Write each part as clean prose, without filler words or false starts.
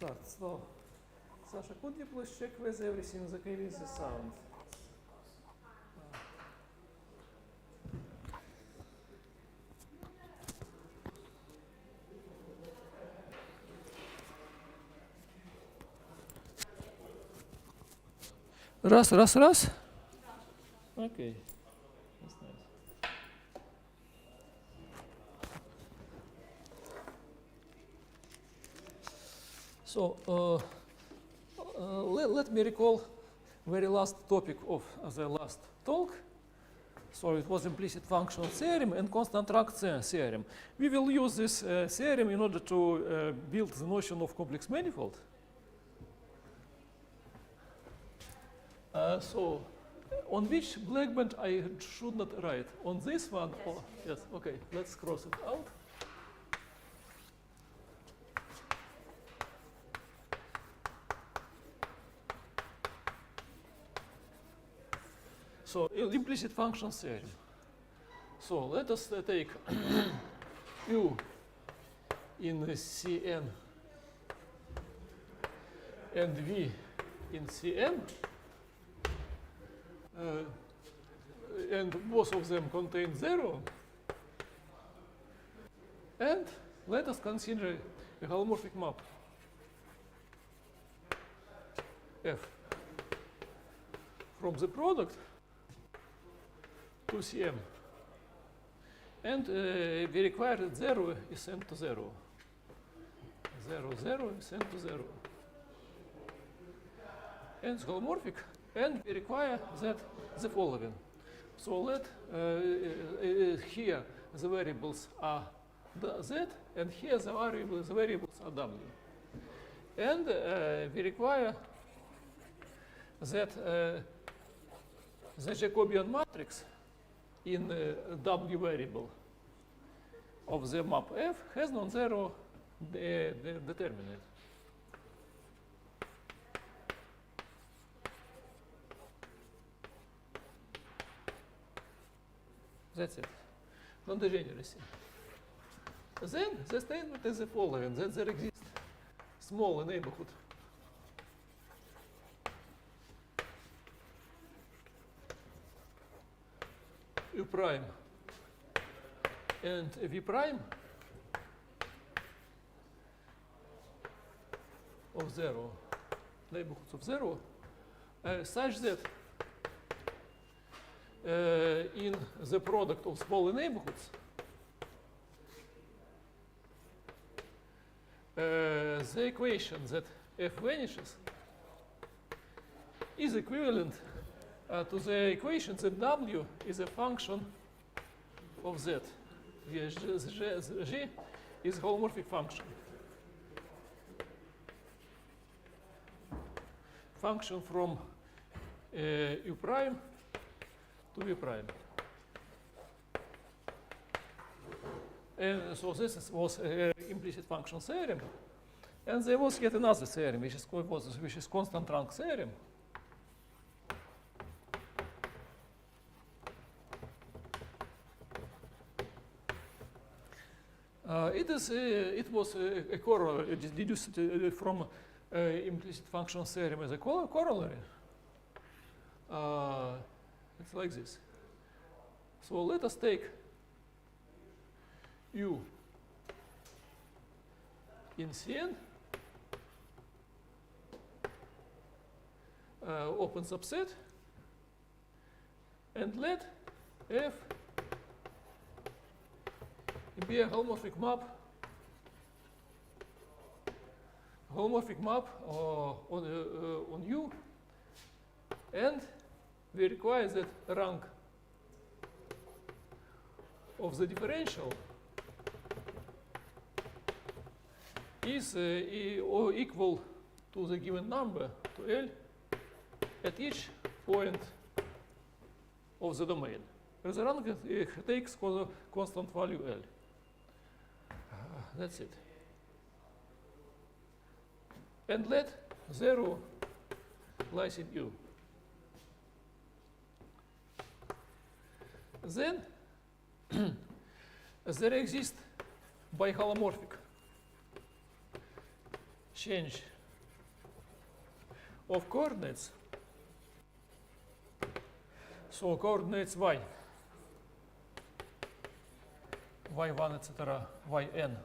start. So, Sasha, could you please check whether everything is okay with the sound? Раз. Okay, that's nice. So, let me recall very last topic of the last talk. So it was implicit functional theorem and constant rank theorem. We will use this theorem in order to build the notion of complex manifold. So on which black band I should not write? On this one? Yes. Or, yes, okay, let's cross it out. So implicit function theorem. So let us take U in Cn and V in Cn, and both of them contain 0. And let us consider a holomorphic map F from the product to Cm. And we require that 0 is sent to 0. 0 is sent to 0. And it's holomorphic. And we require that the following. So let here the variables are z, and here the variables are w. And we require that the Jacobian matrix in w variable of the map F has non-zero determinant. That's it. Non-degeneracy. Then the statement is the following, that there exists small neighborhood U prime and V prime of 0, neighborhoods of 0, such that in the product of smaller neighborhoods, the equation that F vanishes is equivalent to the equation that W is a function of Z, where G is a holomorphic function. Function from U prime to V prime. And so this was implicit function theorem. And there was yet another theorem, which is constant rank theorem. It was a corollary, deduced from implicit function theorem as a corollary. It's like this. So let us take U in Cn, open subset, and let F be a holomorphic map on U, and we require that rank of the differential is equal to the given number, to L, at each point of the domain. The rank takes constant value L. That's it. And let 0 lies in U. Then there exists biholomorphic change of coordinates. So coordinates y, y1, etc., yn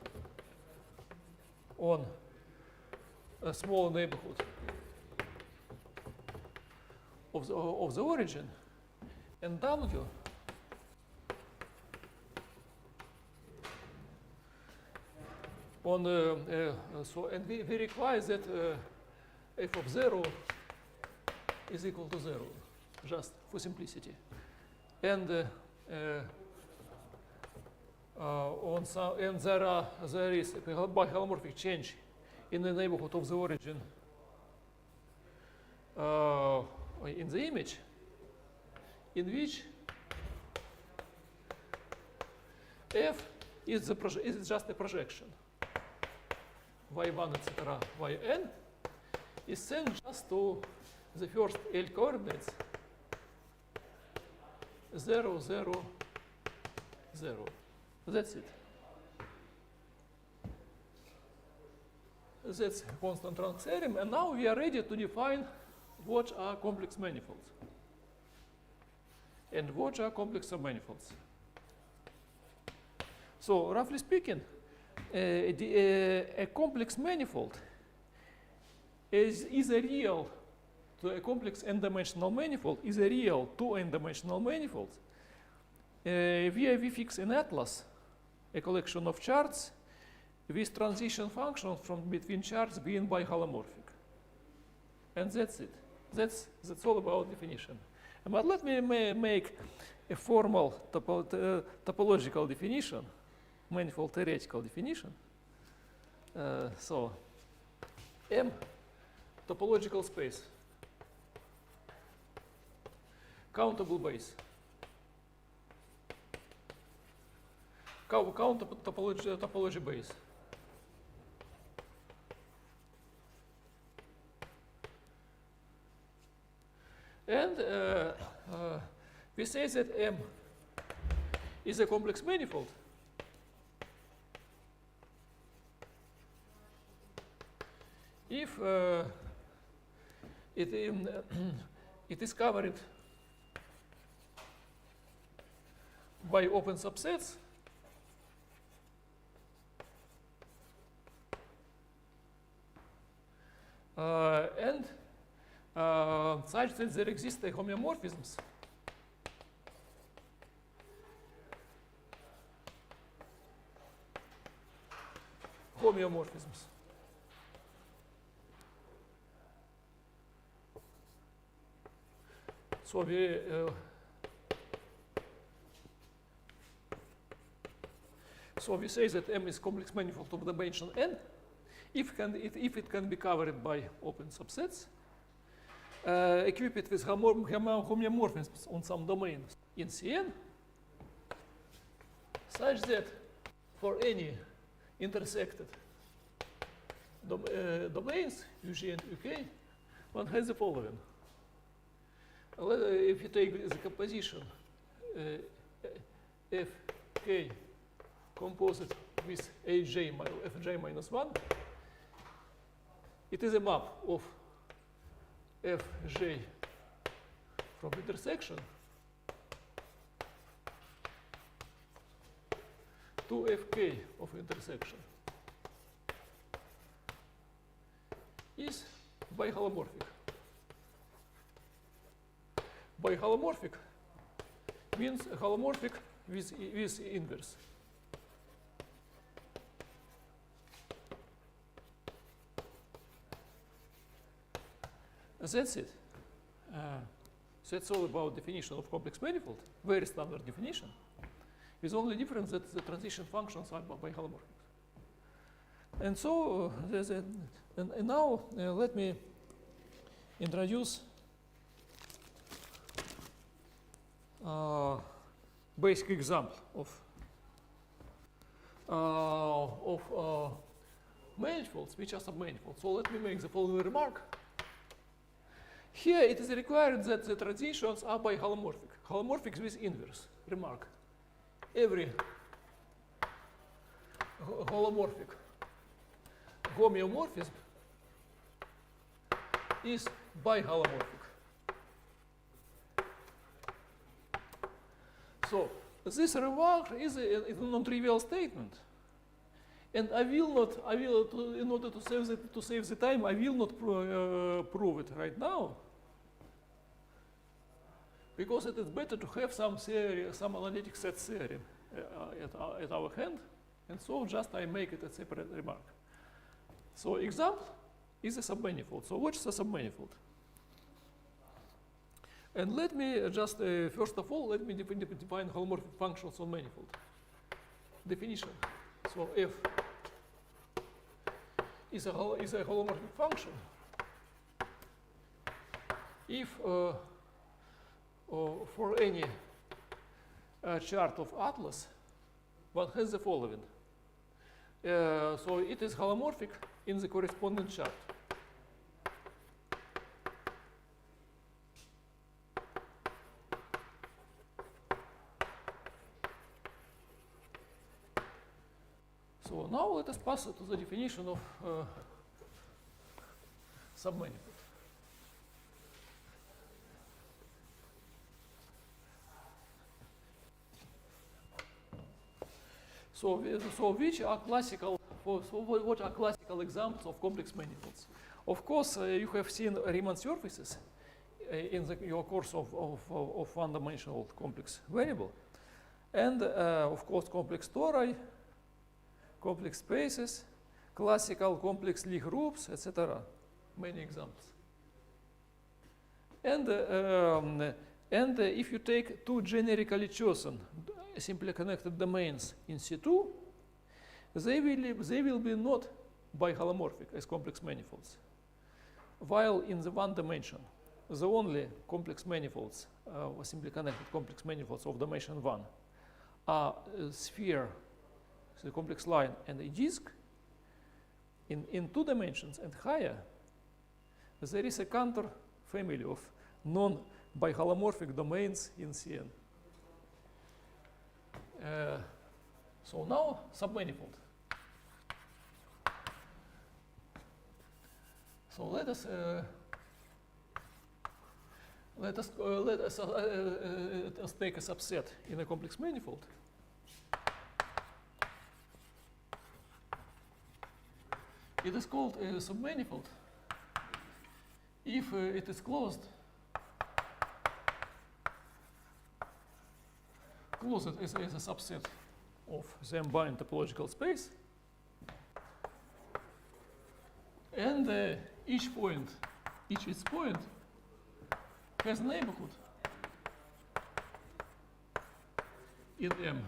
on a small neighborhood of the origin, and w on and we require that f of 0 is equal to 0, just for simplicity. And and there is a biholomorphic change in the neighborhood of the origin in the image, in which f is just a projection. y1, etc., yn is sent just to the first L coordinates 0, 0, 0. That's it. That's constant rank theorem, and now we are ready to define what are complex manifolds and what are complex submanifolds. So, roughly speaking, a complex manifold is a real to a complex n-dimensional manifold is a real two n-dimensional manifold where we fix an atlas, a collection of charts with transition functions from between charts being biholomorphic. And that's it. That's all about definition. But let me make a formal topological definition, manifold theoretical definition. So, M, topological space, countable base. Count topology base. And we say that M is a complex manifold if it is covered by open subsets and such that there exist homeomorphisms So we say that M is complex manifold of dimension n if it can be covered by open subsets, equip it with homeomorphisms on some domain in Cn, such that for any intersected domains, UG and UK, one has the following. If you take the composition Fk composite with Fj minus 1, it is a map of Fj from intersection to Fk of intersection is biholomorphic. Biholomorphic means holomorphic with inverse. That's it. That's all about definition of complex manifold. Very standard definition. With only difference that the transition functions are biholomorphic. And so, and now let me introduce basic example of manifolds which are submanifolds. So let me make the following remark. Here it is required that the transitions are biholomorphic. Holomorphic with inverse. Remark. Every holomorphic homeomorphism is biholomorphic. So this remark is a non-trivial statement, and I will not. In order to save the time, I will not prove it right now, because it is better to have some theory, some analytic set theory at our hand, and so just I make it a separate remark. So example is a submanifold. So what is a submanifold? And let me just, first of all, let me define holomorphic functions on manifold. Definition. So f is a holomorphic function if for any chart of atlas one has the following. So it is holomorphic in the corresponding chart. So now let us pass to the definition of submanifold. So which are classical? What are classical examples of complex manifolds? Of course, you have seen Riemann surfaces in your course of one-dimensional complex variable, and of course complex tori, complex spaces, classical complex Lie groups, etc. Many examples. And if you take two generically chosen simply connected domains in C2, they will be not biholomorphic as complex manifolds. While in the one dimension, the only complex manifolds, or simply connected complex manifolds of dimension 1 are a sphere, the complex line, and a disk. In 2 dimensions and higher, there is a counter family of non-biholomorphic domains in Cn. So now submanifold. So let us take a subset in a complex manifold. It is called a submanifold if it is closed as a subset of the M-bind topological space, and each point has neighborhood in M,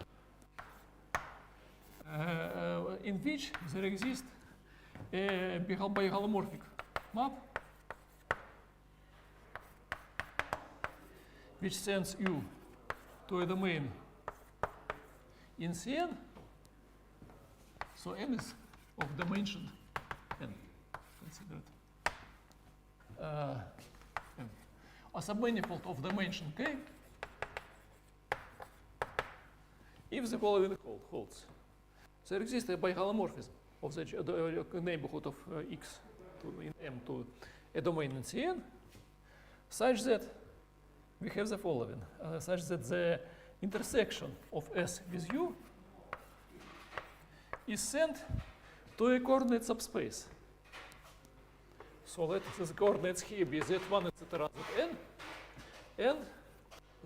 in which there exists a biholomorphic map which sends you to a domain in Cn. So M is of dimension n. Consider it M. A submanifold of dimension k if the following holds. There exists a biholomorphism of the neighborhood of x in M to a domain in Cn, such that we have the following, such that the intersection of S with U is sent to a coordinate subspace. So let the coordinates here be Z1, etc., Zn, and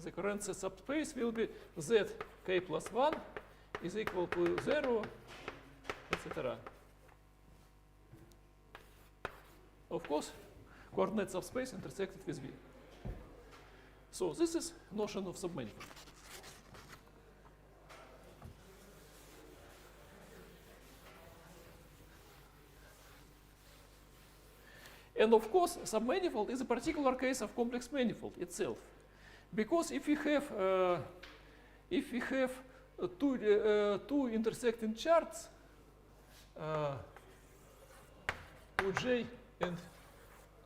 the coordinate subspace will be Zk plus 1 is equal to 0, etc. Of course, coordinate subspace intersected with V. So this is notion of submanifold. And of course, submanifold is a particular case of complex manifold itself, because if we have two intersecting charts, Uj and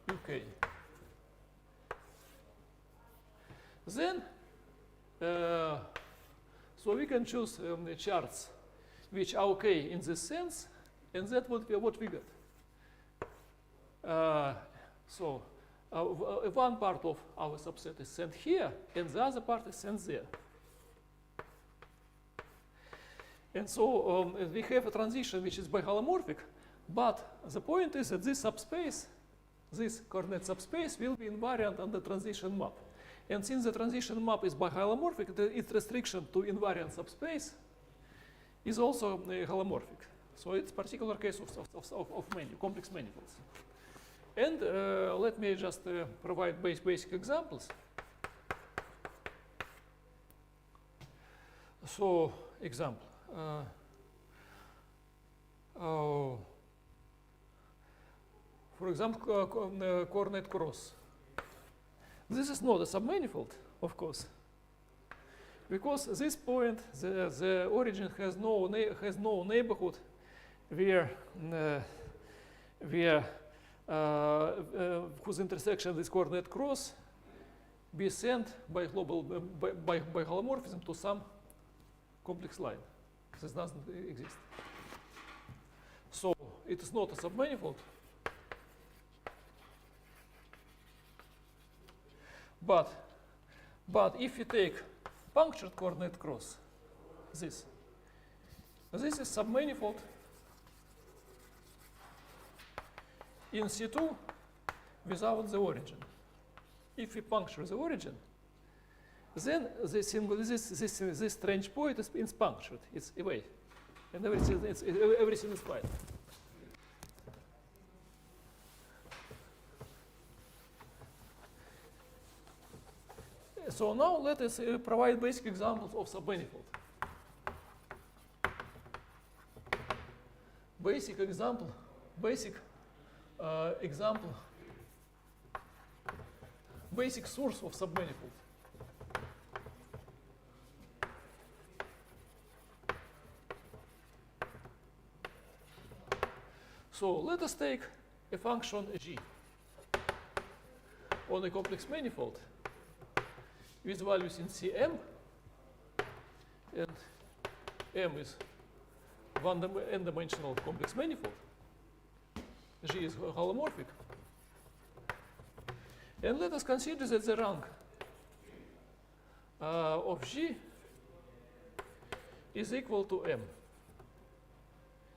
Uk, then so we can choose charts which are okay in this sense, and that's what we got. So one part of our subset is sent here, and the other part is sent there. And so we have a transition which is biholomorphic, but the point is that this subspace, this coordinate subspace, will be invariant on the transition map. And since the transition map is biholomorphic, its restriction to invariant subspace is also holomorphic. So it's a particular case of complex manifolds. And let me just provide basic examples. So, example. For example, coordinate cross. This is not a submanifold, of course, because this point, the origin has no neighborhood where whose intersection this coordinate cross be sent by holomorphism to some complex line. This doesn't exist. So it is not a submanifold. But if you take punctured coordinate cross, this is submanifold in C2 without the origin. If we puncture the origin, then this strange point is punctured. It's away, and everything is fine. So now let us provide basic examples of submanifold. Basic source of submanifold. So let us take a function g on a complex manifold with values in Cm, and M is n-dimensional complex manifold. G is holomorphic. And let us consider that the rank of G is equal to M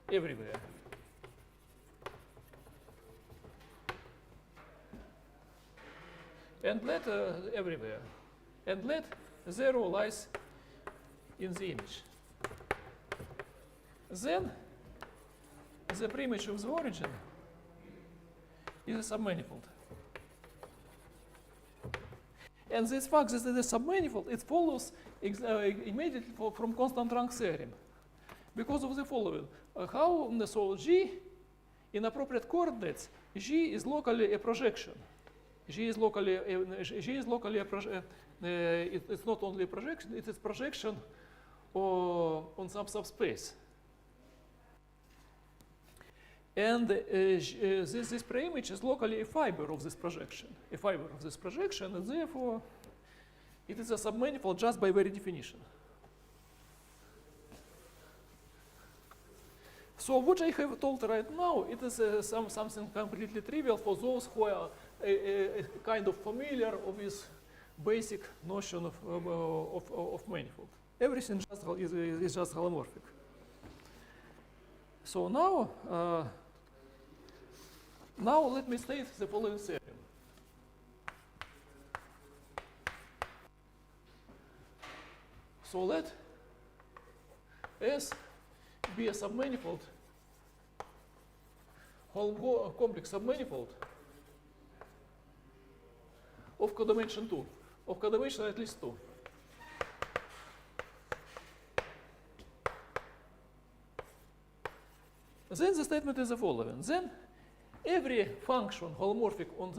everywhere. And let everywhere. And let 0 lies in the image. Then the preimage of the origin is a submanifold. And this fact that it is a submanifold, it follows immediately from constant rank theorem. Because of the following. So G in appropriate coordinates, G is locally a projection. G is locally a projection. It's not only a projection, it is projection on some subspace. And this preimage is locally a fiber of this projection. And therefore it is a submanifold just by very definition. So what I have told right now, it is something completely trivial for those who are kind of familiar with basic notion of manifold. Everything is just holomorphic. So now let me state the following theorem. So let S be a submanifold, complex submanifold of codimension 2, of codimension at least 2. Then the statement is the following. Then every function holomorphic on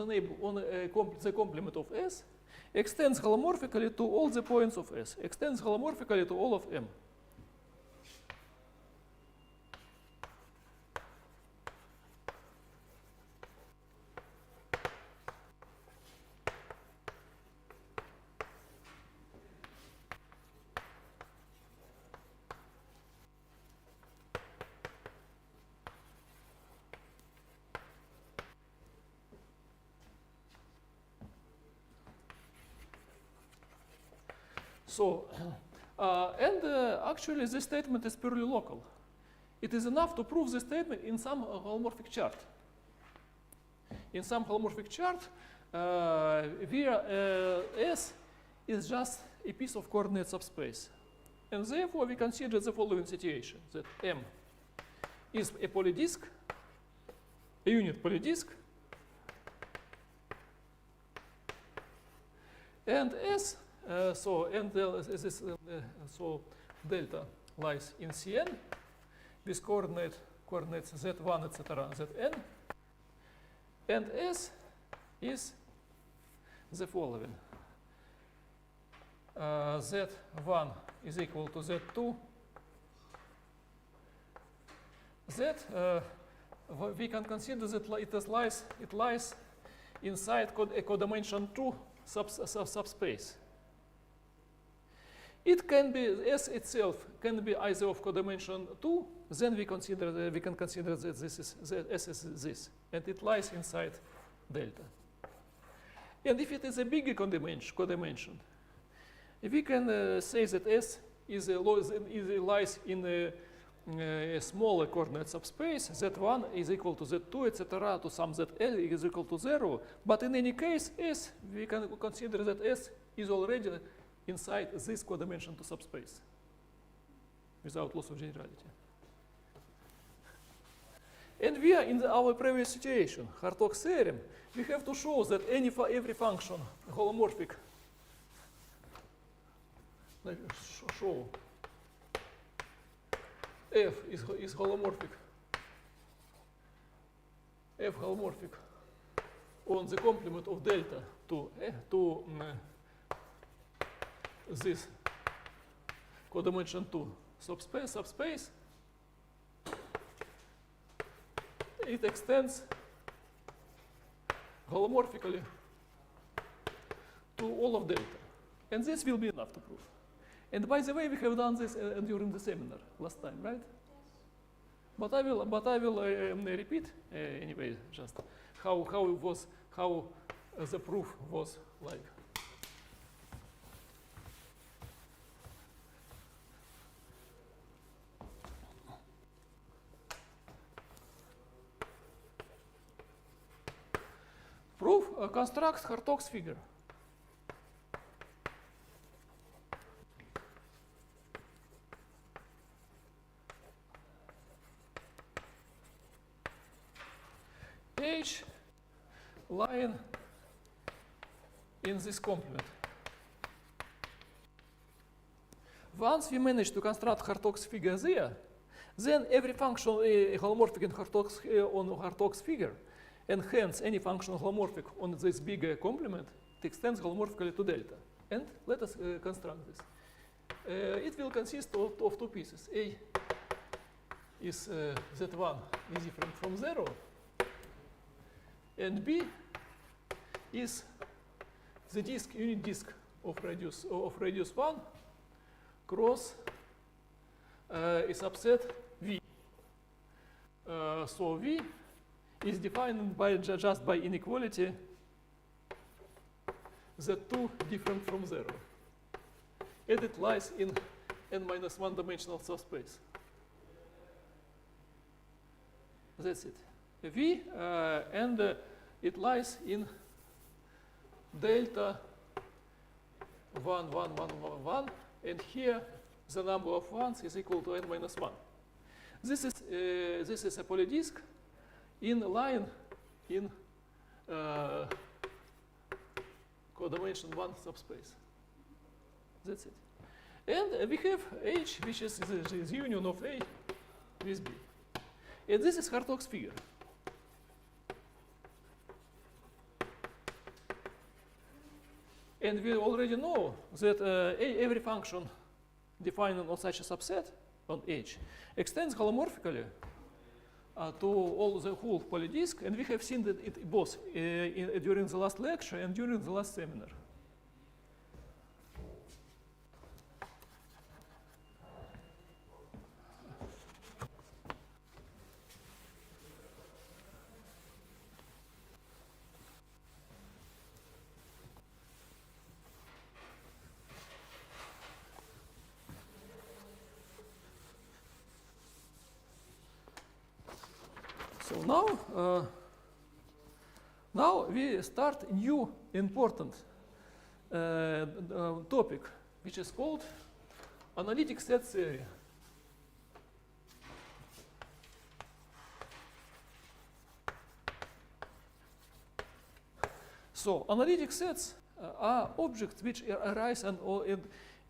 the complement of S extends holomorphically to all the points of S, extends holomorphically to all of M. So, actually this statement is purely local. It is enough to prove this statement in some holomorphic chart. In some holomorphic chart, where S is just a piece of coordinate subspace. And therefore we consider the following situation, that M is a polydisk, a unit polydisk, and S, so delta lies in Cn with coordinates z1, etc., zn, and S is the following. Z1 is equal to Z2. We can consider that it lies inside a codimension 2 subspace. It can be, S itself can be either of codimension 2, then we can consider that this is S is this, and it lies inside delta. And if it is a bigger codimension, we can say that S lies in a smaller coordinate subspace. Z1 is equal to Z2, etc., to some Zl is equal to 0. But in any case, S, we can consider that S is already inside this codimension 2 subspace without loss of generality. And we are in our previous situation, Hartog's theorem. We have to show that every function holomorphic. Show F is holomorphic. F holomorphic on the complement of delta to this codimension 2 subspace. It extends holomorphically to all of delta. And this will be enough to prove. And by the way, we have done this during the seminar last time, right? But I will repeat anyway, just how the proof was like. Proof constructs Hartog's figure. H lying in this complement. Once we manage to construct Hartog's figure there, then every function holomorphic in on Hartog's figure, and hence any function holomorphic on this bigger complement, it extends holomorphically to delta. And let us construct this. It will consist of two pieces. A is Z1 is different from 0. And B is the unit disk of radius 1 cross a subset V. So V is defined by just by inequality Z2 different from 0. And it lies in n-1 dimensional subspace. That's it. V and it lies in delta 1, 1, 1, 1, 1, and here the number of ones is equal to n-1. This is a polydisk in line in codimension 1 subspace. That's it. And we have H, which is the union of A with B. And this is Hartog's figure. And we already know that every function defined on such a subset on H extends holomorphically to all the whole polydisk, and we have seen that it both during the last lecture and during the last seminar. So now we start new important topic, which is called analytic set theory. So analytic sets are objects which arise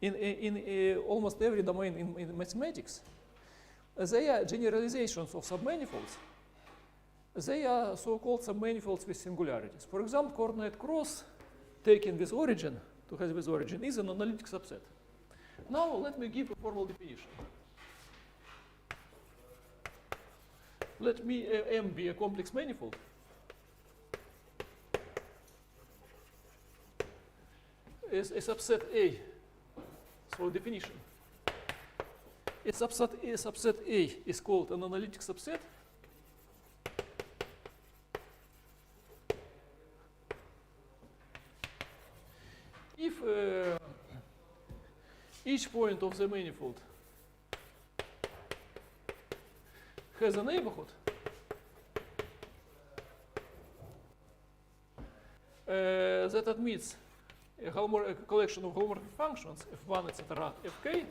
in almost every domain in mathematics. They are generalizations of submanifolds. They are so-called submanifolds with singularities. For example, coordinate cross taken with origin, to have with origin, is an analytic subset. Now let me give a formal definition. Let me M be a complex manifold. Is a subset A. So definition. A subset A is called an analytic subset if each point of the manifold has a neighborhood that admits a collection of holomorphic functions f1, etc., fk,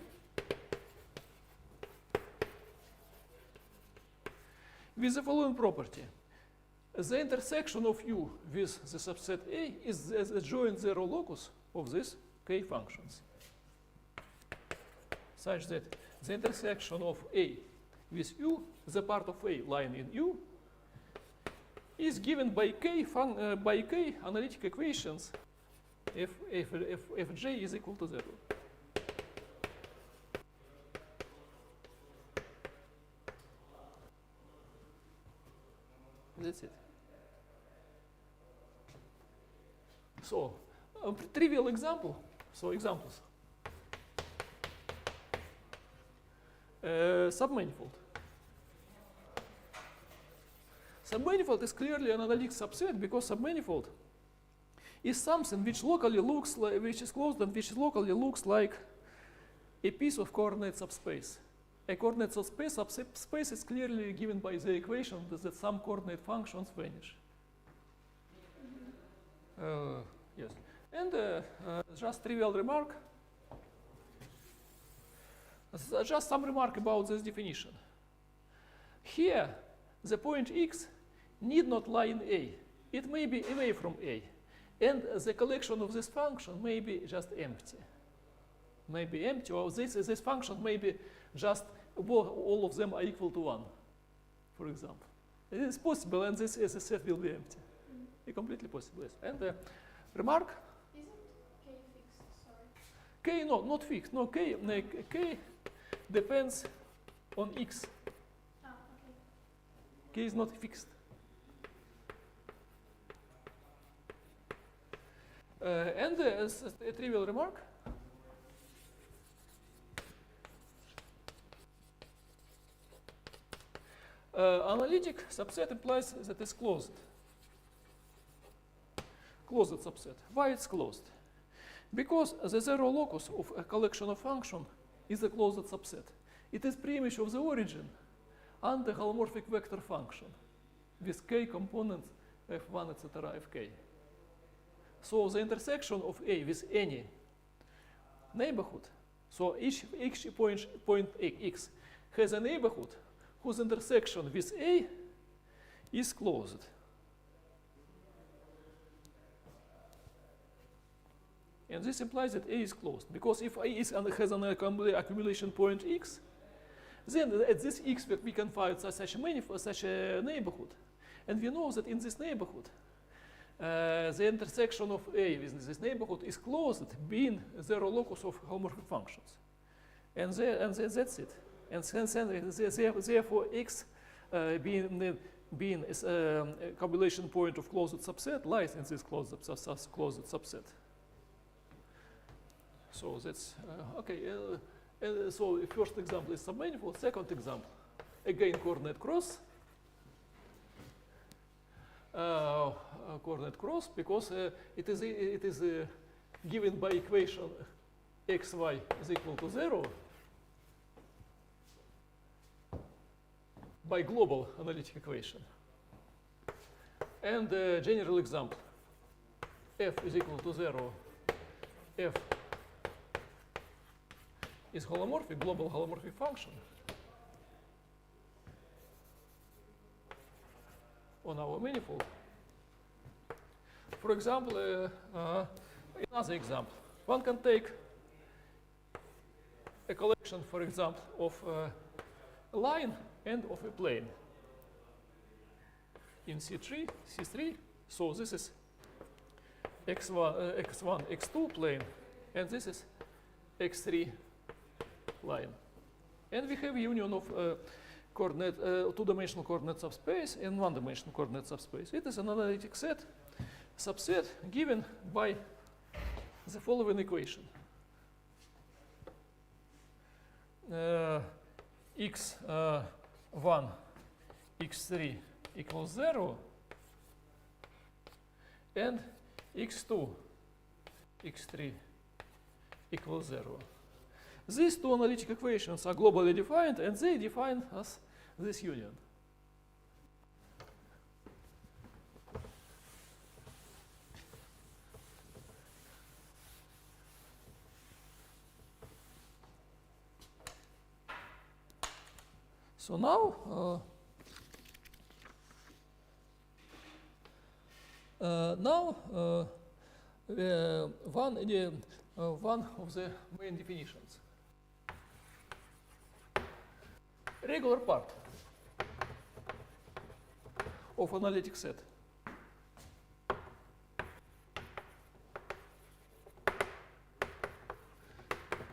with the following property. The intersection of U with the subset A is the joint zero locus of these k functions, such that the intersection of A with U, the part of A lying in U, is given by k analytic equations if j is equal to 0. That's it. So, a trivial example. So, examples. Submanifold. Submanifold is clearly an analytic subset because submanifold is something which locally looks like, which is closed and which locally looks like a piece of coordinate subspace. A coordinate subspace is clearly given by the equation that some coordinate functions vanish. Yes, and just trivial remark. Just some remark about this definition. Here, the point x need not lie in A. It may be away from A. And the collection of this function may be just empty. May be empty, or this function may be just all of them are equal to 1, for example. It is possible, and this as a set will be empty. It's completely possible. And remark? Isn't k fixed? Sorry. K, no, not fixed. No, k depends on x. Ah, okay. K is not fixed. And as a trivial remark, analytic subset implies that it's closed. Closed subset. Why it's closed? Because the zero locus of a collection of functions is a closed subset. It is preimage of the origin and the holomorphic vector function with k components f1, etc., fk. So the intersection of A with any neighborhood, so each point x has a neighborhood whose intersection with A is closed. And this implies that A is closed, because if A has an accumulation point x, then at this x we can find such a neighborhood. And we know that in this neighborhood, the intersection of A with this neighborhood is closed, being zero locus of holomorphic functions. And that's it. And therefore, x being a combination point of closed subset lies in this closed subset. So that's okay. So first example is submanifold. Second example, again coordinate cross. Coordinate cross because it is given by equation xy is equal to 0 by global analytic equation. And the general example, f is equal to 0, f is holomorphic, global holomorphic function on our manifold. For example, another example, one can take a collection, for example, of a line and of a plane in C3, C3. So this is x1, x2 plane, and this is x3 line. And we have union of coordinate, two-dimensional coordinate subspace and one-dimensional coordinate subspace. It is an analytic set, subset given by the following equation. X1, x3 equals 0, and x2, x3 equals 0. These two analytic equations are globally defined, and they define us this union. So now, one of the main definitions. Regular part of analytic set.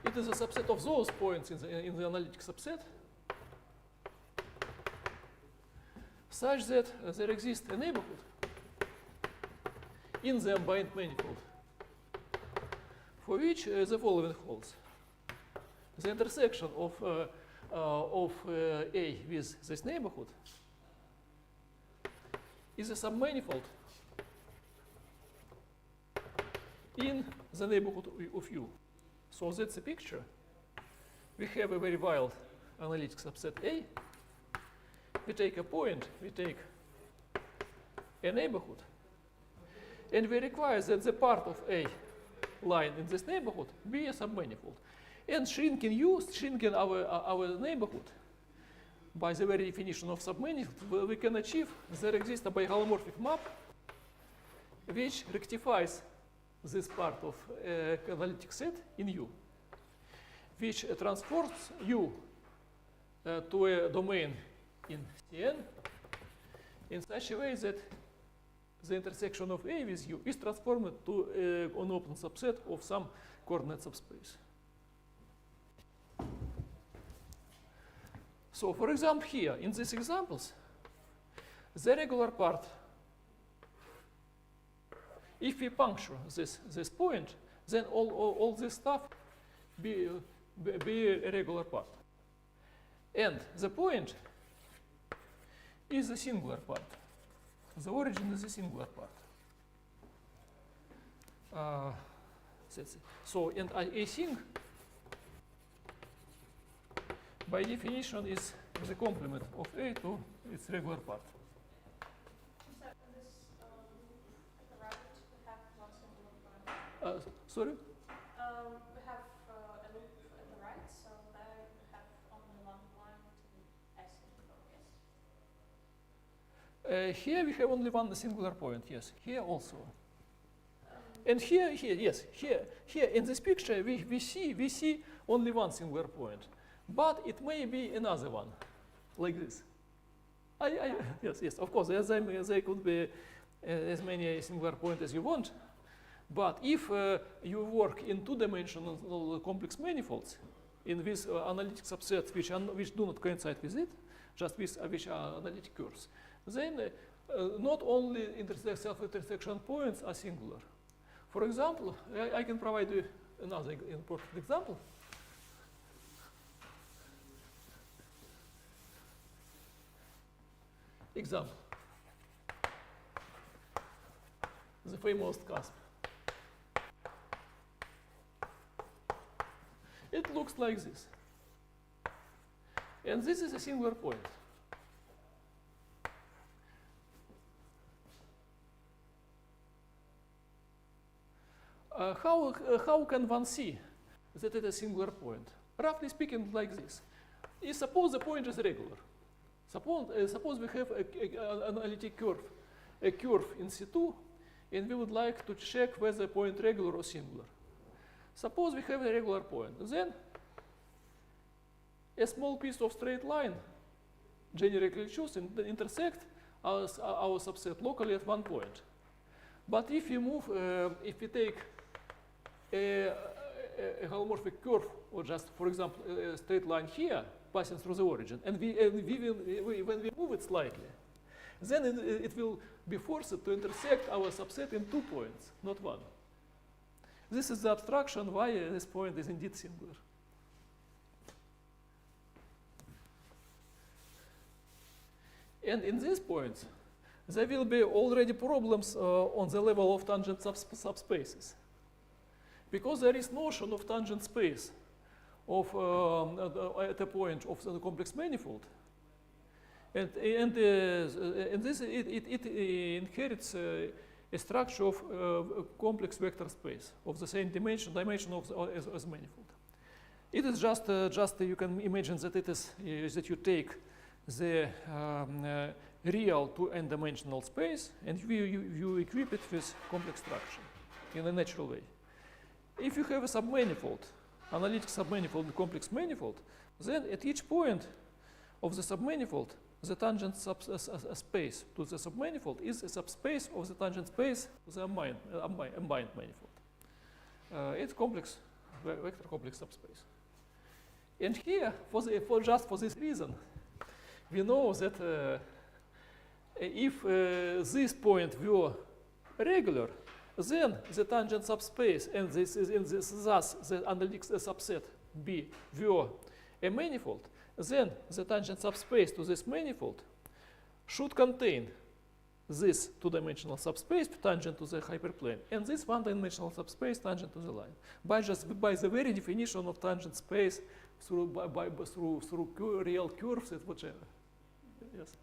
It is a subset of those points in the analytic subset such that there exists a neighborhood in the ambient manifold for which the following holds. The intersection of A with this neighborhood is a submanifold in the neighborhood of U. So that's the picture. We have a very wild analytic subset A. We take a point, we take a neighborhood, and we require that the part of A line in this neighborhood be a submanifold. And shrinking our neighborhood by the very definition of submanifold, we can achieve there exists a biholomorphic map which rectifies this part of analytic set in U, which transforms U to a domain in Cn in such a way that the intersection of A with U is transformed to an open subset of some coordinate subspace. So, for example, here in these examples, the regular part, if we puncture this point, then all this stuff be a regular part. And the point is a singular part. The origin is a singular part. That's it. So, and async by definition is the complement of A to its regular part. So this at the right, we have one singular point. Sorry? We have a loop at the right, so there we have only one line to be asynchrotous, yes? Here we have only one singular point, yes. Here also. And here, yes. Here in this picture we see only one singular point. But it may be another one, like this. Yes, of course, there could be as many singular points as you want. But if you work in two-dimensional complex manifolds, in this analytic subsets which do not coincide with it, just with which are analytic curves, then not only self-intersection points are singular. For example, I can provide you another important example. Example. The famous cusp. It looks like this. And this is a singular point. how can one see that it is a singular point? Roughly speaking, like this. Suppose the point is regular. Suppose we have an analytic curve, a curve in C2, and we would like to check whether the point regular or singular. Suppose we have a regular point. Then a small piece of straight line generically chosen intersect our subset locally at one point. But if we take a holomorphic curve, or just, for example, a straight line here, passing through the origin, and when we move it slightly, then it will be forced to intersect our subset in 2 points, not 1. This is the abstraction why this point is indeed singular. And in these points, there will be already problems on the level of tangent subspaces. Because there is notion of tangent space at a point of the complex manifold. And this, it inherits a structure of complex vector space of the same dimension as manifold. It is just you can imagine that it is that you take the real to n-dimensional space and you equip it with complex structure in a natural way. If you have a submanifold, analytic submanifold, complex manifold, then at each point of the submanifold, the tangent space to the submanifold is a subspace of the tangent space to the ambient manifold. It's complex vector complex subspace. And here, just for this reason, we know that if this point were regular, then the tangent subspace and thus the analytic subset B were a manifold, then the tangent subspace to this manifold should contain this two-dimensional subspace tangent to the hyperplane and this one-dimensional subspace tangent to the line. By the very definition of tangent space through real curves and whatever. Yes.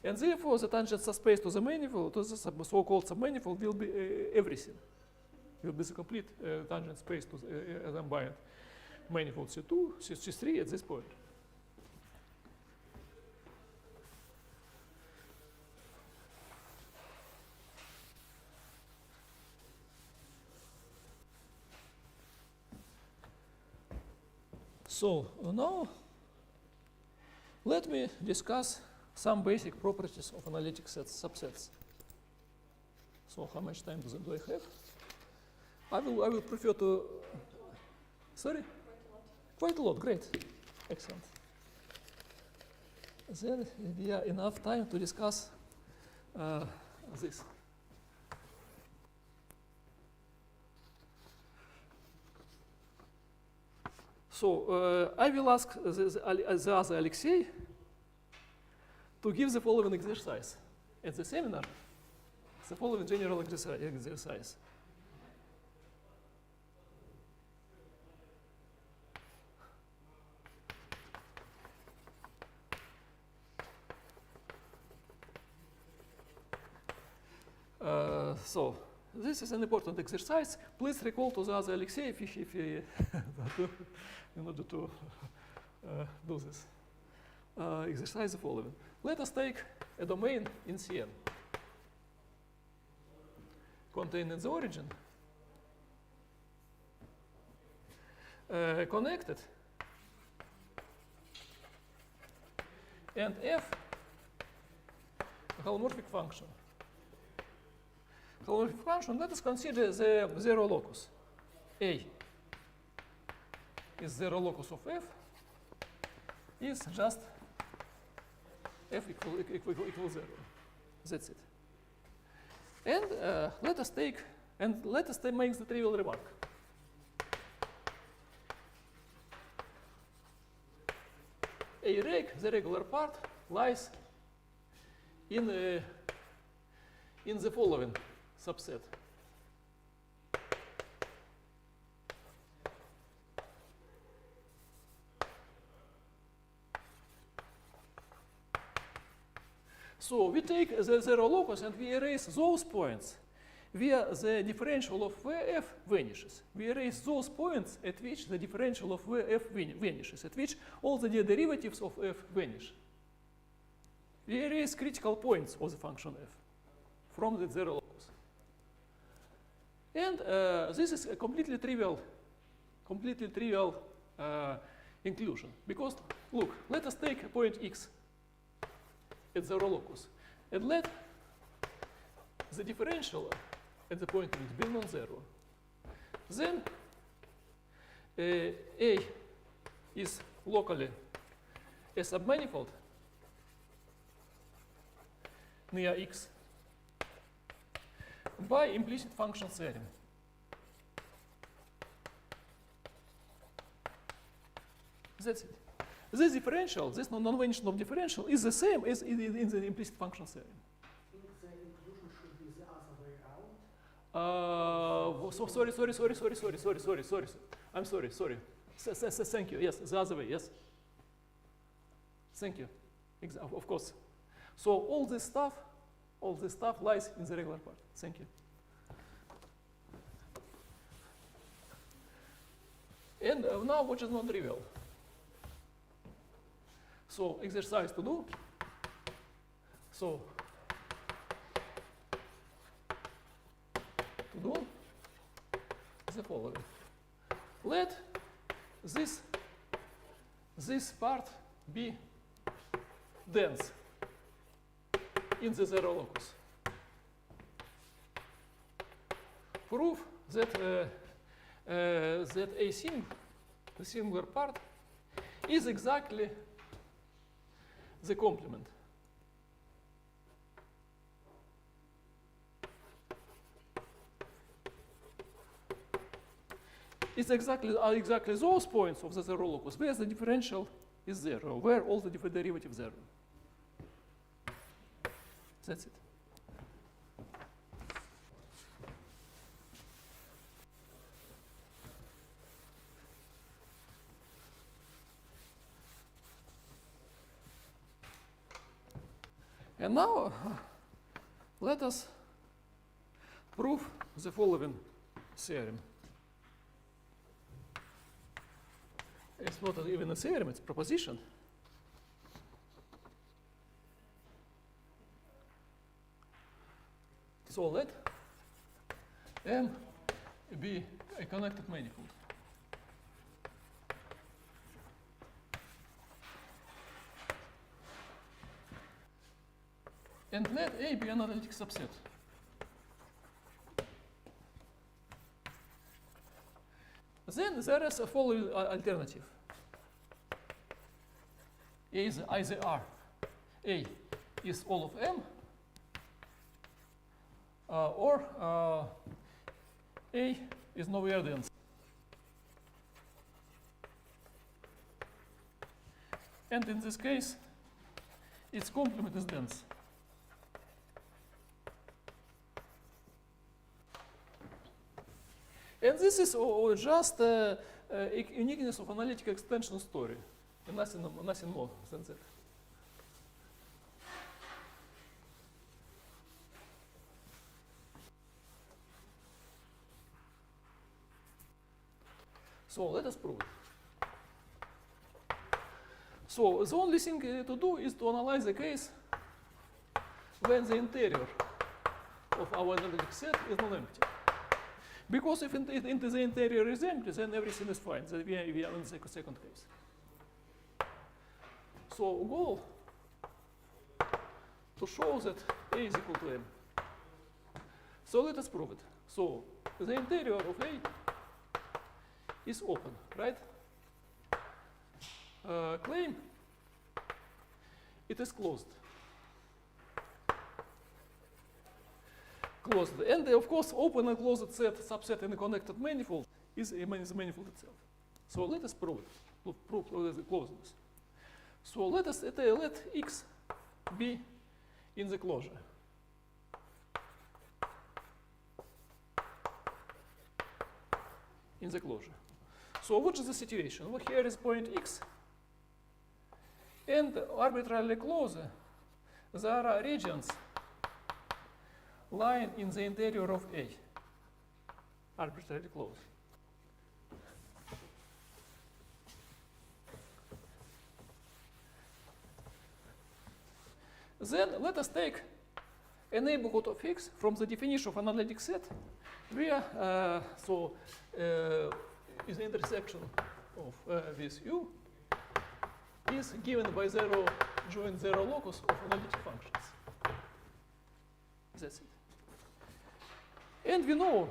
And therefore, the tangent subspace to the manifold, to the so-called submanifold, will be everything. Will be the complete tangent space to the ambient manifold C2, C3 at this point. So now, let me discuss some basic properties of analytic subsets. So how much time do I have? I will prefer to, sorry? Quite a lot, great, excellent. Then we have enough time to discuss this. So I will ask the other Alexei to give the following exercise at the seminar, the following general exercise. So this is an important exercise. Please recall to the other Alexei if in order to do this. Exercise the following. Let us take a domain in Cn containing the origin, connected, and f a holomorphic function. Holomorphic function, let us consider the zero locus. A is zero locus of f is just f equals 0. That's it. And let us make the trivial remark. A reg, the regular part, lies in the following subset. So we take the zero locus and we erase those points where the differential of Vf vanishes. We erase those points at which the differential of Vf vanishes, at which all the derivatives of f vanish. We erase critical points of the function f from the zero locus. And this is a completely trivial inclusion. Because, look, let us take a point x at zero locus, and let the differential at the point x be non-zero. Then A is locally a submanifold near x by implicit function theorem. That's it. This differential, this non-vanishing of differential, is the same as in the implicit function theorem. I think the inclusion should be the other way around. Sorry. I'm sorry. Thank you. Yes, the other way. Yes. Thank you. Of course. So all this stuff lies in the regular part. Thank you. And now what is non-trivial? So exercise to do. So to do the following. Let this part be dense in the zero locus. Prove that that the singular part, is exactly the complement. It's exactly those points of the zero locus where the differential is zero, where all the derivatives zero. That's it. And now let us prove the following theorem. It's not even a theorem, it's a proposition. So let M be a connected manifold. And let A be an analytic subset. Then there is a following alternative. A is either R. A is all of M, or A is nowhere dense. And in this case, its complement is dense. And this is just a uniqueness of analytic extension story, and nothing more than that. So let us prove it. So the only thing to do is to analyze the case when the interior of our analytic set is non-empty. Because if the interior is empty, then everything is fine. Then we are in the second case. So goal to show that A is equal to M. So let us prove it. So the interior of A is open, right? Claim it is closed. Closed. And of course, open and closed set subset in a connected manifold is the manifold itself. So let us prove it. Prove the closeness. So let X be in the closure. In the closure. So what is the situation? Well, here is point X, and arbitrarily close there are regions line in the interior of A, arbitrarily close. Then let us take a neighborhood of X from the definition of an analytic set, where is the intersection of with U is given by zero joint zero locus of analytic functions. That's it. And we know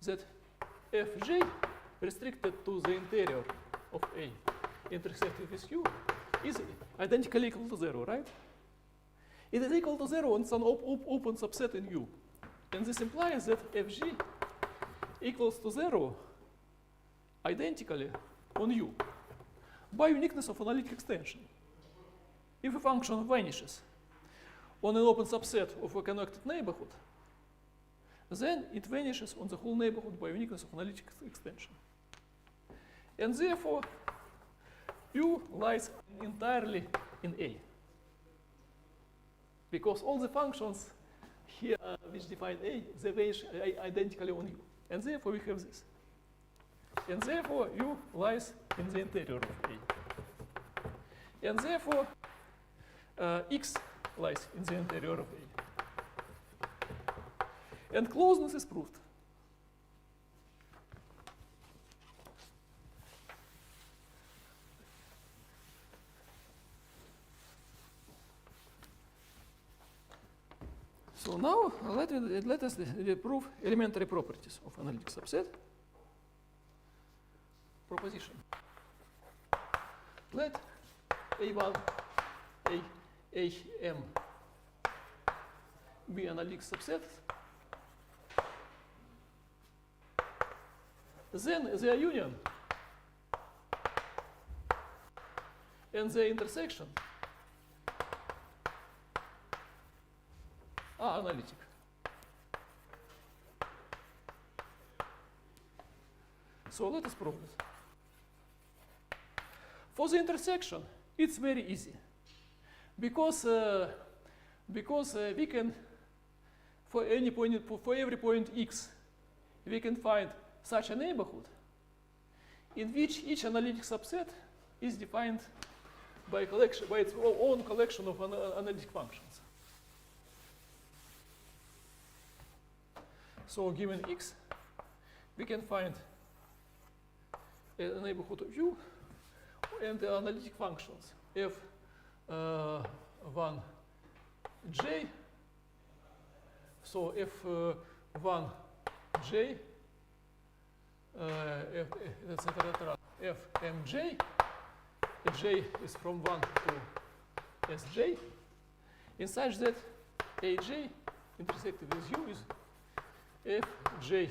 that Fj restricted to the interior of A intersected with U is identically equal to 0, right? It is equal to 0 and it's an open subset in U. And this implies that Fg equals to 0 identically on U by uniqueness of analytic extension. If a function vanishes on an open subset of a connected neighborhood, then it vanishes on the whole neighborhood by uniqueness of analytic extension. And therefore, U lies entirely in A. Because all the functions here which define A, they vanish identically on U. And therefore, we have this. And therefore, U lies in the interior of A. And therefore, X lies in the interior of A. And closeness is proved. So now let us prove elementary properties of analytic subset. Proposition. Let A1, AM be analytic subset. Then their union and their intersection are analytic. So let us prove this. For the intersection, it's very easy, because we can, for every point X, we can find such a neighborhood in which each analytic subset is defined by its own collection of analytic functions. So given X, we can find a neighborhood of U and the analytic functions F1J. So F1J, etc. Fmj, J is from 1 to Sj, in such that Aj intersected with U is Fj,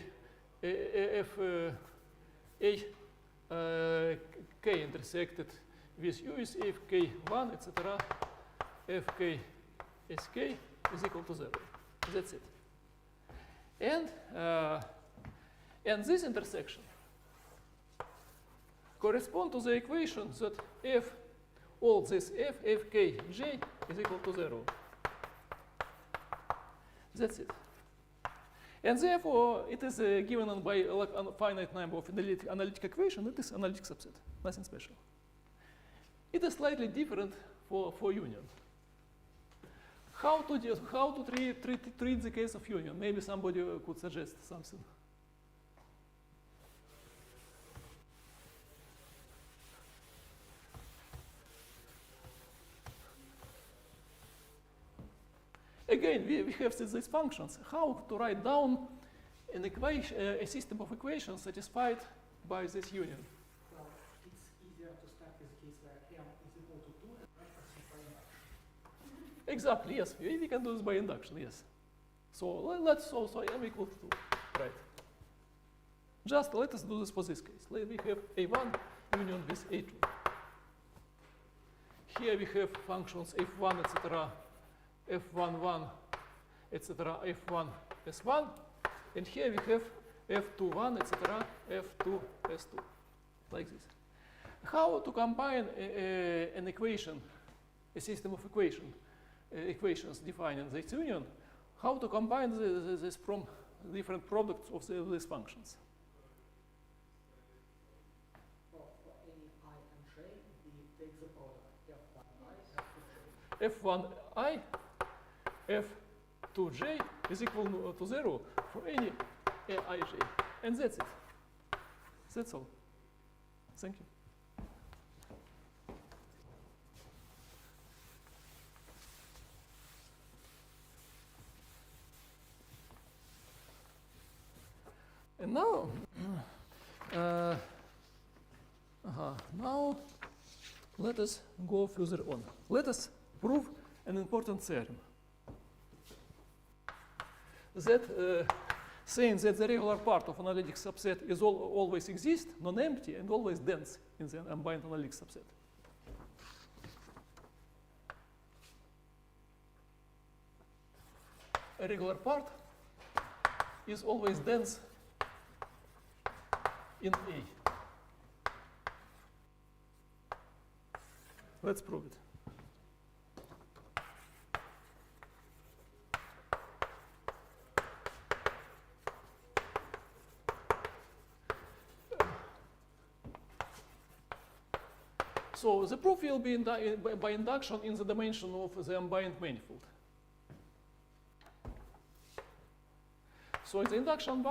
K intersected with U is Fk1, etc. Fk Sk is equal to 0. That's it. And this intersection corresponds to the equation that all this Fkj is equal to 0. That's it. And therefore, it is given by a finite number of analytic equations. It is analytic subset, nothing special. It is slightly different for union. How to treat the case of union? Maybe somebody could suggest something. Again, we have these functions. How to write down an equation, a system of equations satisfied by this union? Well, it's easier to start with a case where M is equal to 2 and write proceed by induction. Exactly, yes. We can do this by induction, yes. So let's also M equal to 2, right? Just let us do this for this case. We have A1 union with A2. Here we have functions F1, etc. F11, etc. F1 S1, and here we have F21, etc. F2 S2, like this. How to combine an equation, a system of equations defining this union? how to combine this from different products of these functions. For any I and j, we take the product f1i, f2j. f1i, f2j is equal to 0 for any aij. And that's it. That's all. Thank you. And now, now let us go further on. Let us prove an important theorem. That saying that the regular part of analytic subset is always exist, non-empty, and always dense in the ambient analytic subset. A regular part is always dense in A. Let's prove it. So the proof will be by induction in the dimension of the ambient manifold. So the induction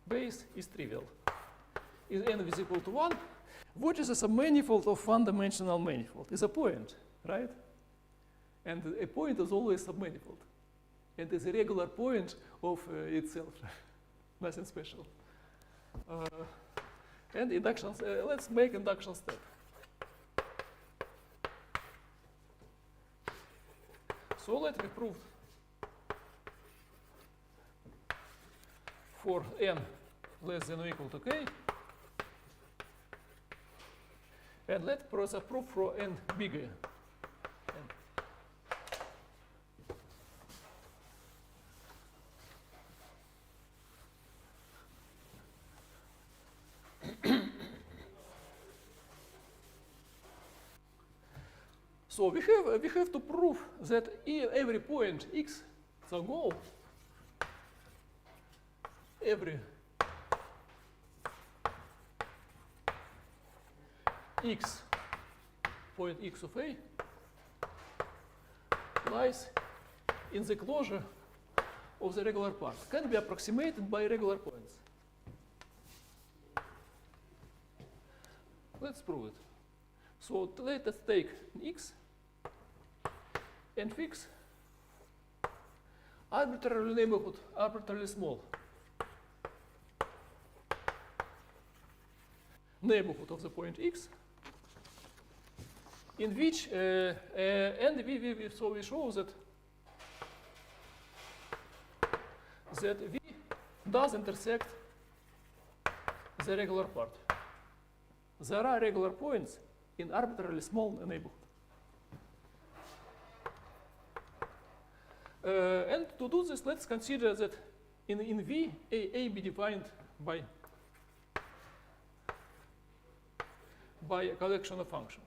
base is trivial. Is n is equal to 1. What is a submanifold of one-dimensional manifold? It's a point, right? And a point is always submanifold. And it's a regular point of itself. Nothing special. And induction, let's make induction step. So let me prove for n less than or equal to k. And let's prove for n bigger. So we have to prove that every point x, the goal, every x, point x of A, lies in the closure of the regular part, can be approximated by regular points. Let's prove it. So let us take x and fix arbitrary neighborhood, arbitrarily small neighborhood of the point x, in which and so we show that v does intersect the regular part. There are regular points in arbitrarily small neighborhood. And to do this, let's consider that in V, A be defined by a collection of functions.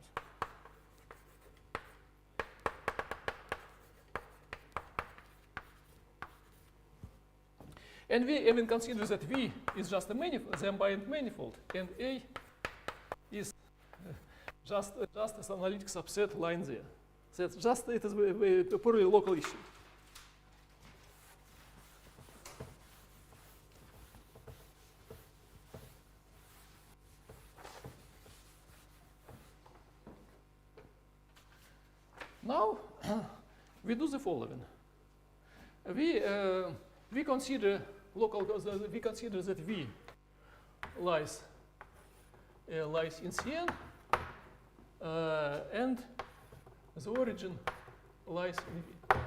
And we even consider that V is just a manifold, the ambient manifold, and A is just as analytic subset lying there. That's just, it is a purely local issue. Now we do the following. We consider we consider that V lies in Cn, and the origin lies in V.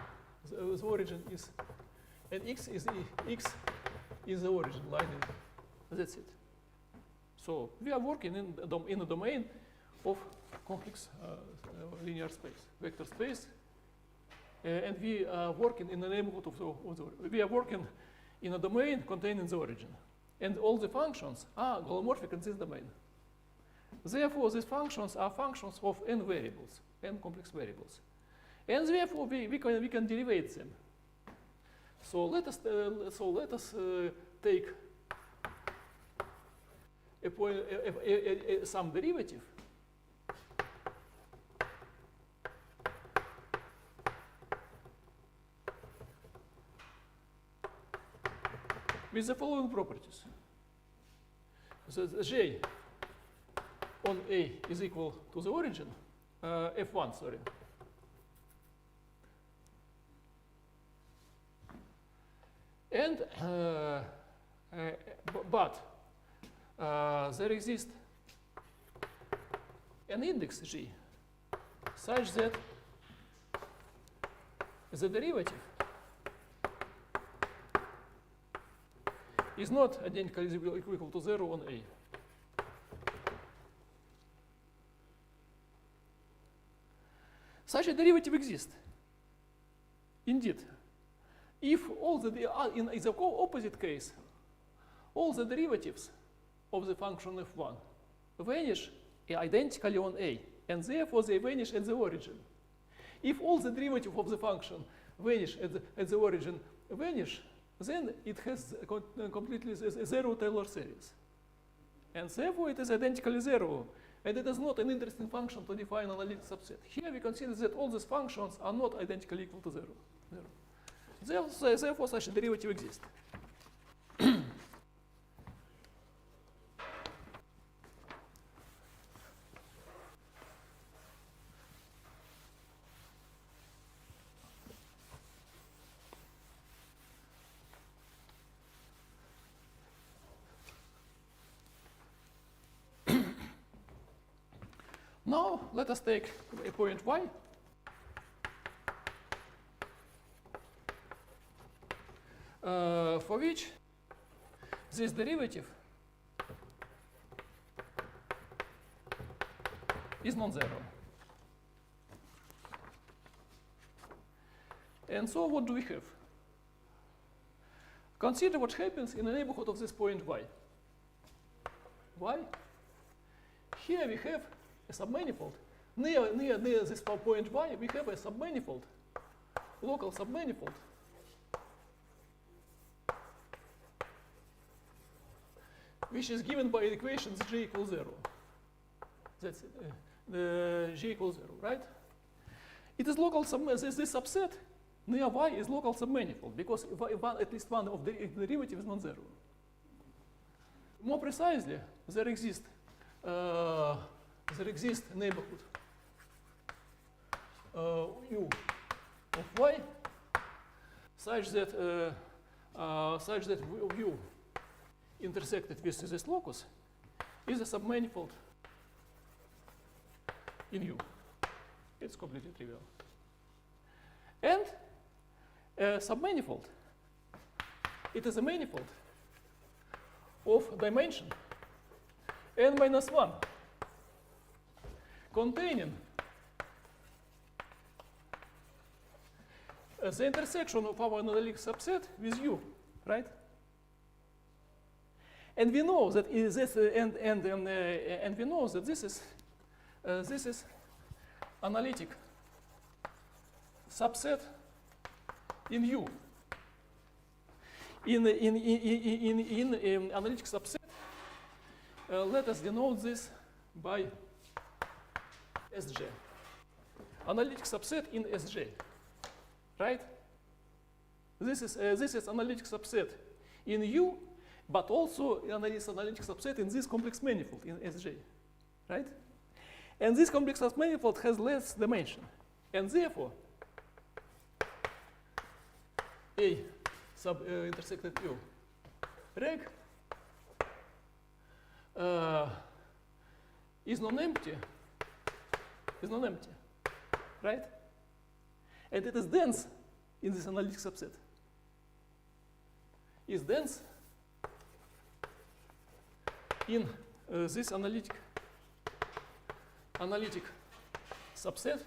The origin is, and x is the origin lying in. That's it. So we are working in a domain of complex linear space, vector space, and we are working in the neighborhood of the. We are working in a domain containing the origin, and all the functions are holomorphic in this domain. Therefore, these functions are functions of n variables, n complex variables, and therefore we can derivate them. So let us take some derivative with the following properties. So J on A is equal to the origin, F1, sorry. And, but there exists an index G such that the derivative is not identically equal to 0 on A. Such a derivative exists. Indeed, if all the in the opposite case, all the derivatives of the function f1 vanish identically on A, and therefore they vanish at the origin. If all the derivative of the function vanish at the origin vanish, then it has completely zero Taylor series. And therefore it is identically zero. And it is not an interesting function to define analytic subset. Here we consider that all these functions are not identically equal to zero. Therefore such a derivative exists. Now let us take a point y for which this derivative is non-zero. And so what do we have? Consider what happens in the neighborhood of this point y. Here we have a submanifold. Near this point y, we have a submanifold, local submanifold, which is given by equations j equals 0. That's j equals 0, right? It is local this subset near y is local submanifold because at least one of the derivative is non-zero. More precisely, there exists neighborhood u of y such that u intersected with this locus is a submanifold in U. It's completely trivial. And a submanifold, it is a manifold of dimension n minus 1 containing the intersection of our analytic subset with U, right? And we know that this and we know that this is analytic subset in U. In analytic subset, let us denote this by Sj. Analytic subset in Sj, right? This is analytic subset in U, but also analytic subset in this complex manifold in Sj, right? And this complex manifold has less dimension, and therefore A sub intersected U reg is non-empty, right? And it is dense in this analytic subset. Is dense in this analytic subset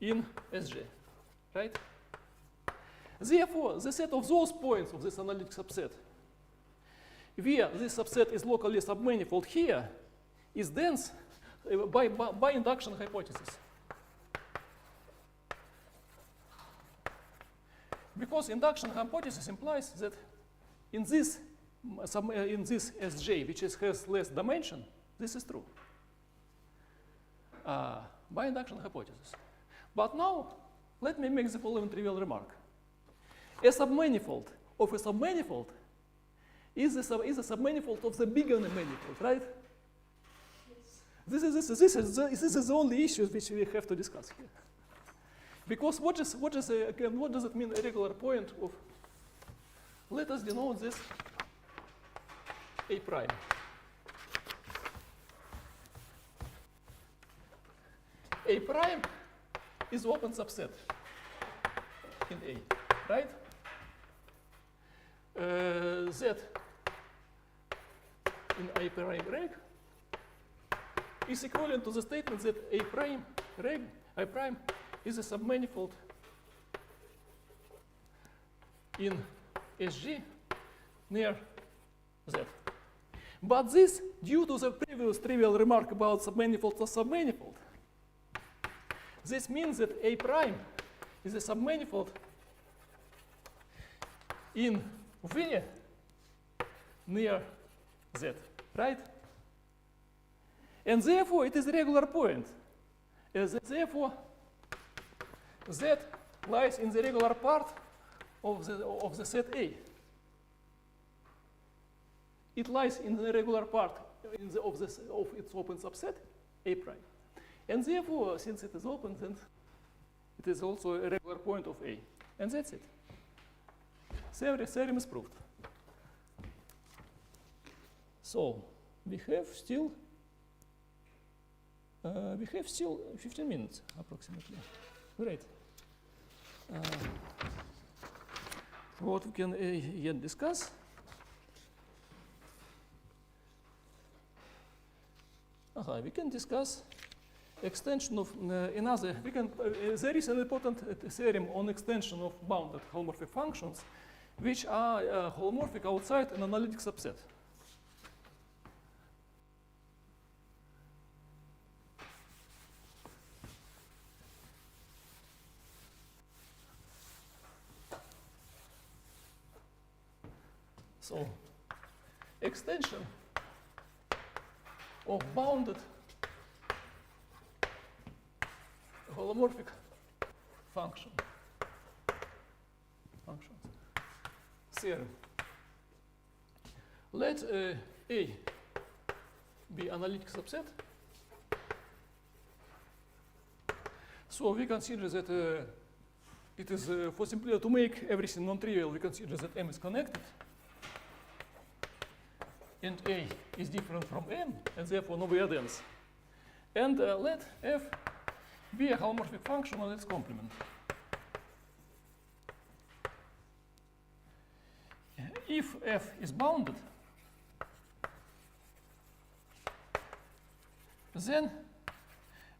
in Sj, right? Therefore, the set of those points of this analytic subset where this subset is locally submanifold here is dense by induction hypothesis. Because induction hypothesis implies that in this Sj, which has less dimension, this is true by induction hypothesis. But now, let me make the following trivial remark. A submanifold of a submanifold is a submanifold of the bigger manifold, right? This is the only issue which we have to discuss here. Because what does it mean, a regular point of? Let us denote this A prime. A prime is open subset in A, right? Z in A prime reg is equivalent to the statement that A prime reg, I prime, is a submanifold in Sg near Z. But this, due to the previous trivial remark about submanifold to submanifold, this means that A prime is a submanifold in V near Z, right? And therefore, it is a regular point. Therefore, Z lies in the regular part of the set A. It lies in the regular part of its open subset, A prime. And therefore, since it is open, then it is also a regular point of A. And that's it. Theorem is proved. So we have still 15 minutes approximately. Great. What we can yet discuss? We can discuss extension of another. There is an important theorem on extension of bounded holomorphic functions, which are holomorphic outside an analytic subset. So, extension of bounded holomorphic functions. Theorem. Let A be analytic subset. So we consider that it is for simply to make everything non-trivial, we consider that M is connected. And A is different from M, and therefore nowhere dense. And let F be a holomorphic function on its complement. If F is bounded, then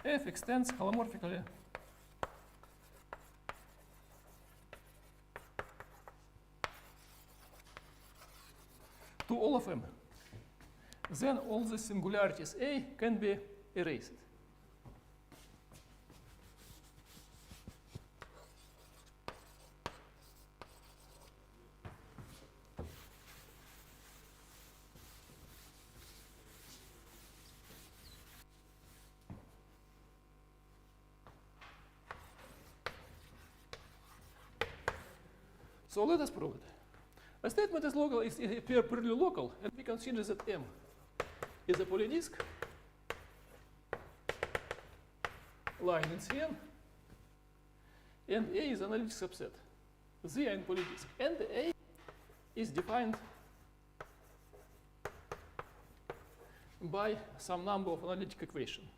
F extends holomorphically to all of M. Then all the singularities A can be erased. So let us prove it. A statement is local, is purely local, and we consider that M is a polydisk lying in Cn, and A is an analytic subset. Z are in polydisk, and A is defined by some number of analytic equations.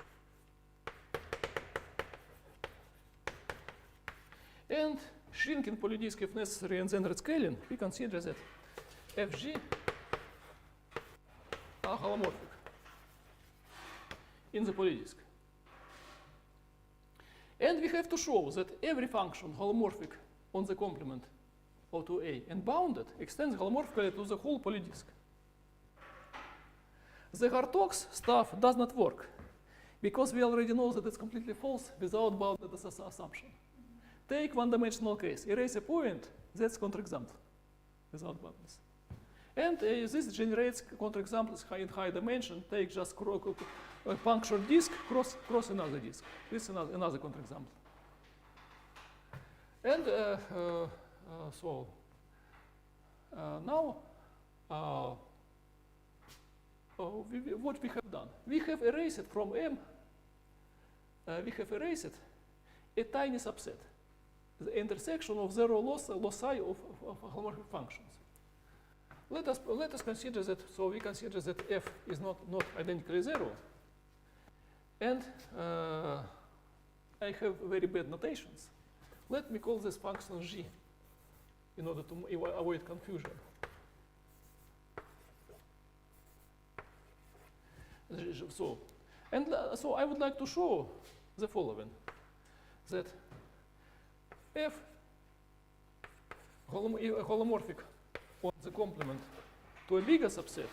And shrinking polydisk if necessary and then redscaling, we consider that Fg are holomorphic in the polydisk. And we have to show that every function holomorphic on the complement O2A and bounded extends holomorphically to the whole polydisk. The Hartog's stuff does not work because we already know that it's completely false without bounded assumption. Take one-dimensional case, erase a point, That's counterexample without buttons. And this generates counterexamples in high dimension. Take just a punctured disk, cross another disk. This is another counterexample. And so now what we have done? We have erased from M, we have erased a tiny subset, the intersection of zero loci of holomorphic functions. Let us consider that, so we consider that f is not identically 0. And I have very bad notations. Let me call this function g in order to avoid confusion. So, and so I would like to show the following, that f holomorphic on the complement to a bigger subset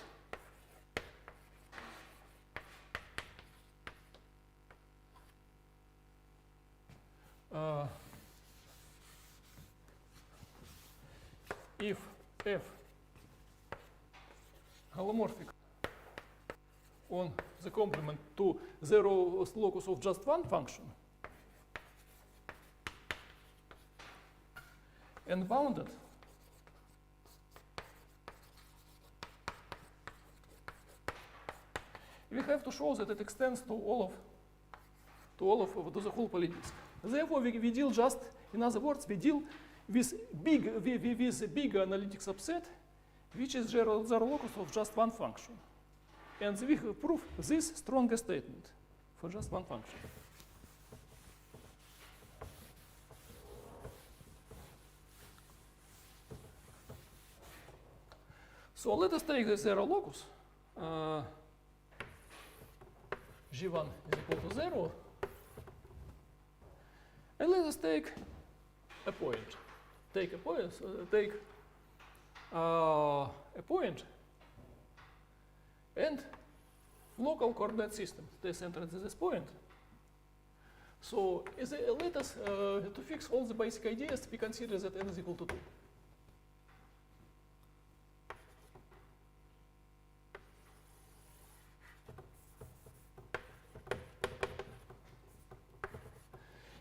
if f holomorphic on the complement to zero locus of just one function and bounded we have to show that it extends to the whole polydisk. Therefore, we deal just, in other words, we deal with a big analytic subset, which is zero locus of just one function. And we prove this stronger statement for just one function. So let us take the zero locus. G1 is equal to 0. And let us take a point. Take a point. A point and local coordinate system. They centered at this point. So let us, to fix all the basic ideas, we consider that n is equal to 2.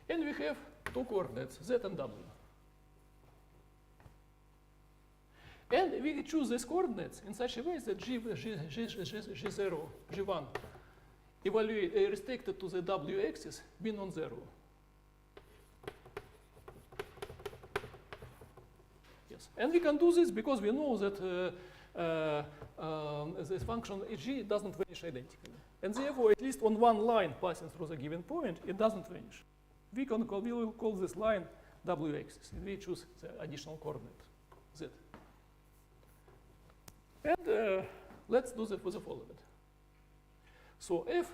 And we have two coordinates, z and w. And we choose these coordinates in such a way that G0, G1 evaluate restricted to the w axis be non-zero. Yes, and we can do this because we know that this function g doesn't vanish identically, and therefore at least on one line passing through the given point it doesn't vanish. We will call this line w axis, and we choose the additional coordinate z. And let's do that with the following. So f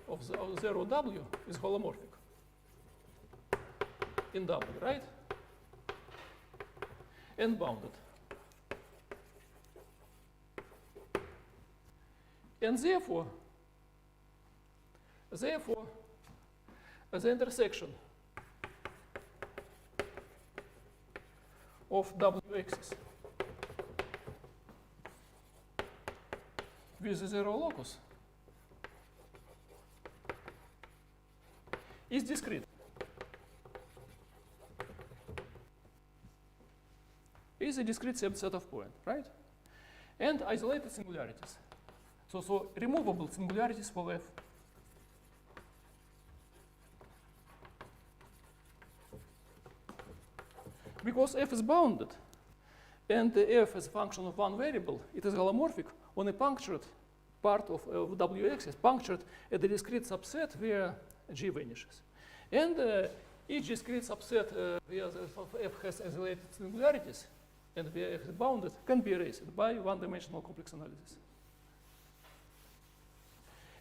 of 0w is holomorphic in w, right? And bounded. And therefore, the intersection of w axis with the zero locus is discrete. Is a discrete set of points, right? And isolated singularities. So removable singularities for f. Because f is bounded, and the f as a function of one variable, it is holomorphic on a punctured part of w axis, punctured at the discrete subset where g vanishes. And each discrete subset where f has isolated singularities and where f is bounded can be erased by one-dimensional complex analysis.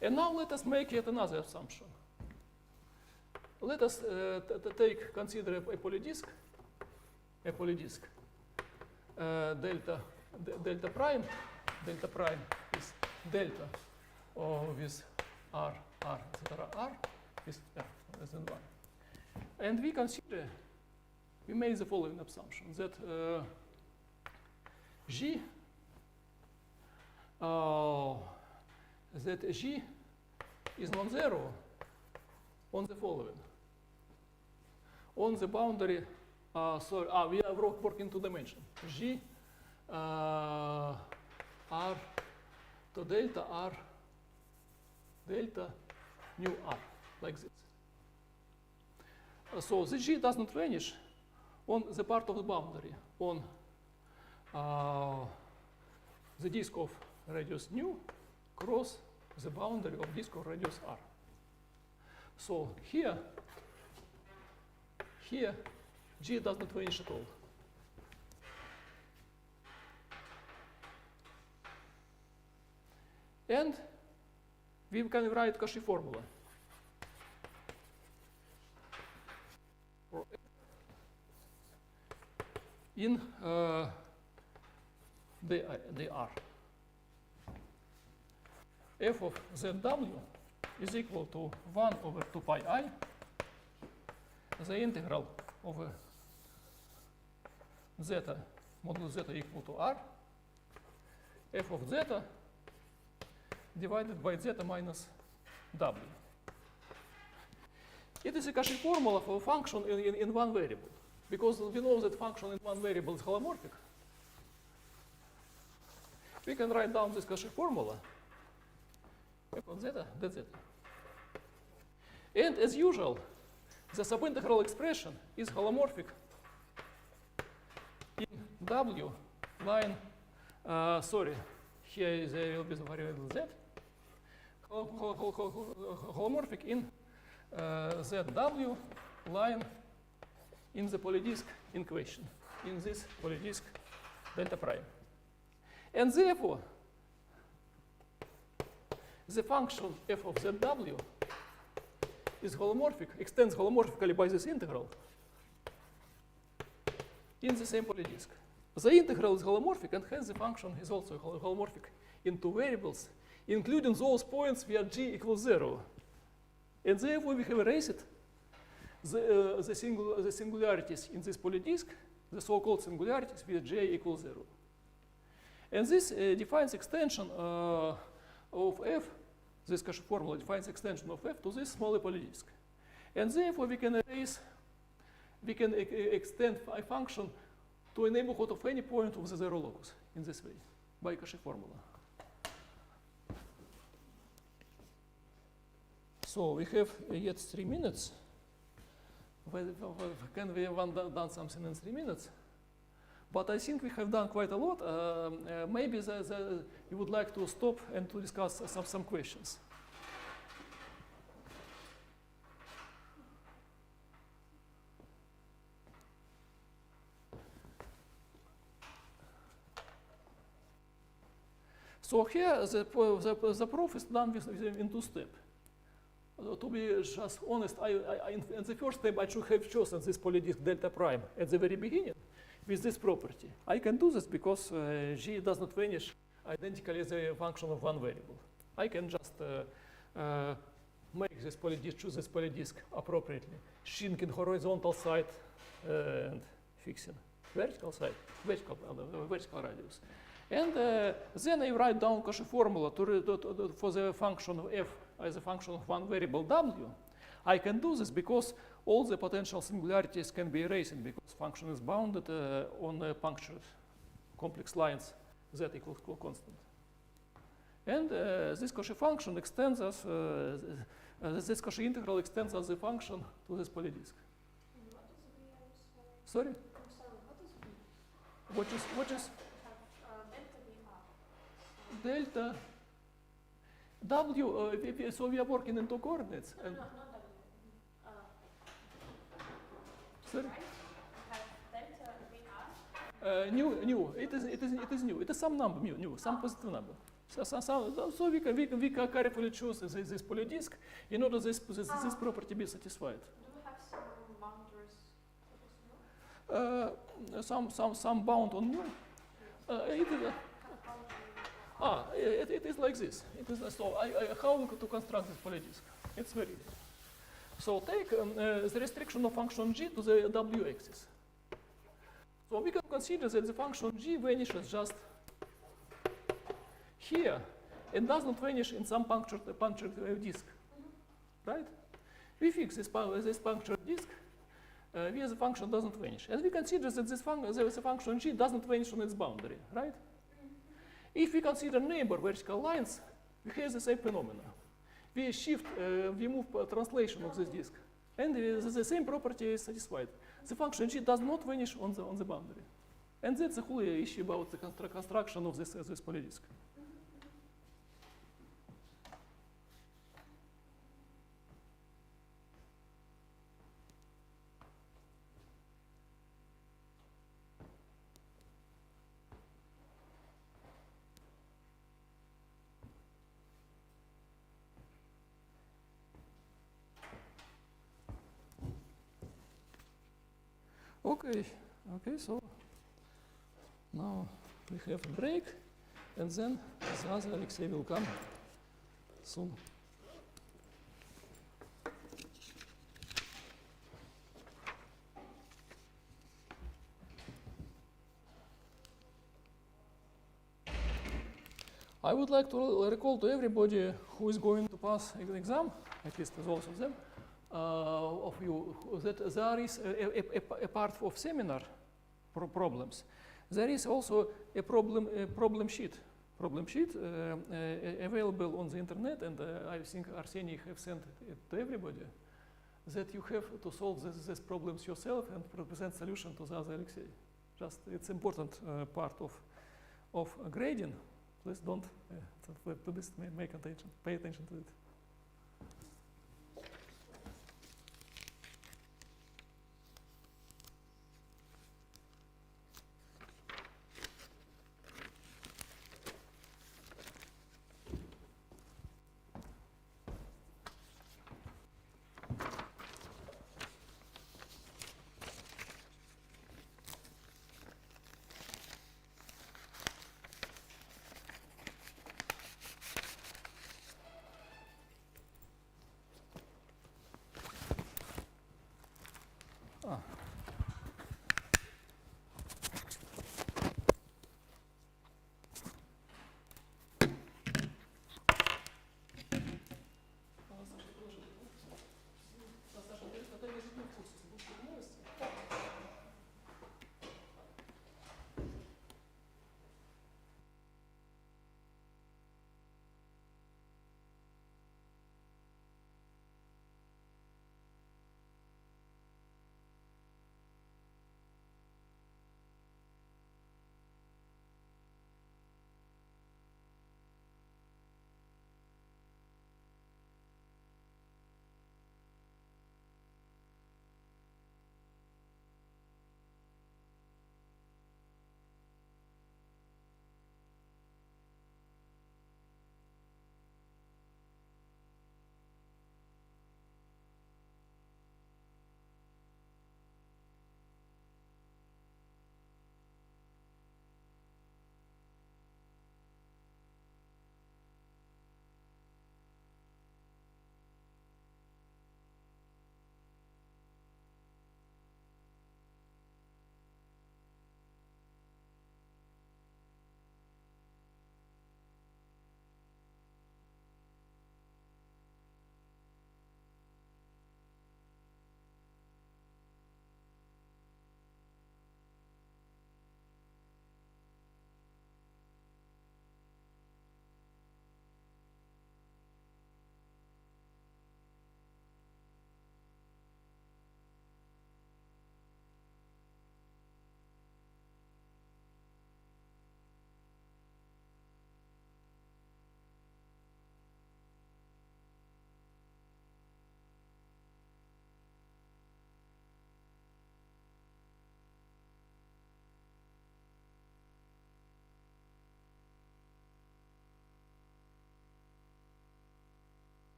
And now let us make yet another assumption. Let us consider a polydisk. Delta prime is delta with r, etc. r with f less than 1. And we consider we made the following assumption that G is non-zero on the following. On the boundary, we are working two dimensions. G R to delta R, delta nu R, like this. So the G does not vanish on the part of the boundary, on the disk of radius nu cross the boundary of disk of radius R. So here, G does not vanish at all. And we can write Cauchy formula. For in dr. F of zw is equal to 1 over 2 pi I, the integral of zeta modulus zeta equal to R, f of zeta divided by zeta minus w. It is a Cauchy formula for a function in one variable, because we know that function in one variable is holomorphic. We can write down this Cauchy formula, f of zeta, that's it. And as usual, the subintegral expression is holomorphic in W line, here there will be the variable Z, holomorphic in ZW line in the polydisk equation, in this polydisk delta prime. And therefore, the function f of ZW is holomorphic, extends holomorphically by this integral in the same polydisk. The integral is holomorphic, and hence the function is also holomorphic in two variables, including those points where g equals 0. And therefore we have erased the singularities in this polydisk, the so-called singularities where j equals 0. And this defines extension of f, this Cauchy formula defines extension of f to this smaller polydisk. And therefore we can extend a function to a neighborhood of any point of the zero locus in this way, by Cauchy formula. So we have yet 3 minutes. Can we have done something in 3 minutes? But I think we have done quite a lot. Maybe you would like to stop and to discuss some questions. So here the proof is done in 2 steps. To be just honest, in the first step I should have chosen this polydisk delta prime at the very beginning with this property. I can do this because G does not vanish identically as a function of one variable. I can just make this polydisk, choose this polydisk appropriately, shrinking horizontal side and fixing vertical side, vertical radius. And then I write down Cauchy formula for the function of f as a function of one variable w. I can do this because all the potential singularities can be erased because function is bounded on punctured complex lines z equals constant. And this Cauchy function extends us, this Cauchy integral extends as a function to this polydisk. What is V? Sorry? I'm sorry, what is V? What is Delta VR. delta w? So we are working in 2 coordinates. No, And not W. sorry? Right? I have delta VR. New. It is new. It is some number, new, some positive number. So we can carefully choose this polydisk in order this property be satisfied. Do we have some boundaries for this new? Some bound on new. It is like this. It is so. How to construct this polydisk? It's very easy. So take the restriction of function g to the w axis. So we can consider that the function g vanishes just here and does not vanish in some punctured disk, right? We fix this punctured disk where the function doesn't vanish. And we consider that the function g does not vanish on its boundary, right? If we consider neighbor vertical lines, we have the same phenomena. We shift, we move translation of this disk, and the same property is satisfied. The function g does not vanish on the boundary. And that's the whole issue about the construction of this polydisk. Okay, so now we have a break, and then the other Alexei will come soon. I would like to recall to everybody who is going to pass an exam, at least those of them, of you, that there is a part of seminar problems. There is also a problem sheet available on the internet, and I think Arseny have sent it to everybody, that you have to solve these problems yourself and present solution to the other Alexei. Just it's important part of grading. Please don't pay attention to it.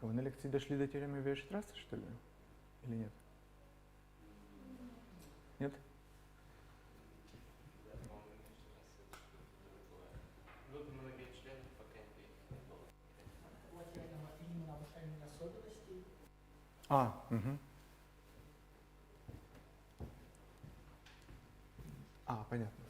Вы на лекции дошли до теоремы Вейерштрассе, что ли? Или нет? Нет? Латерального именно обучальных особенностей. Угу. Понятно.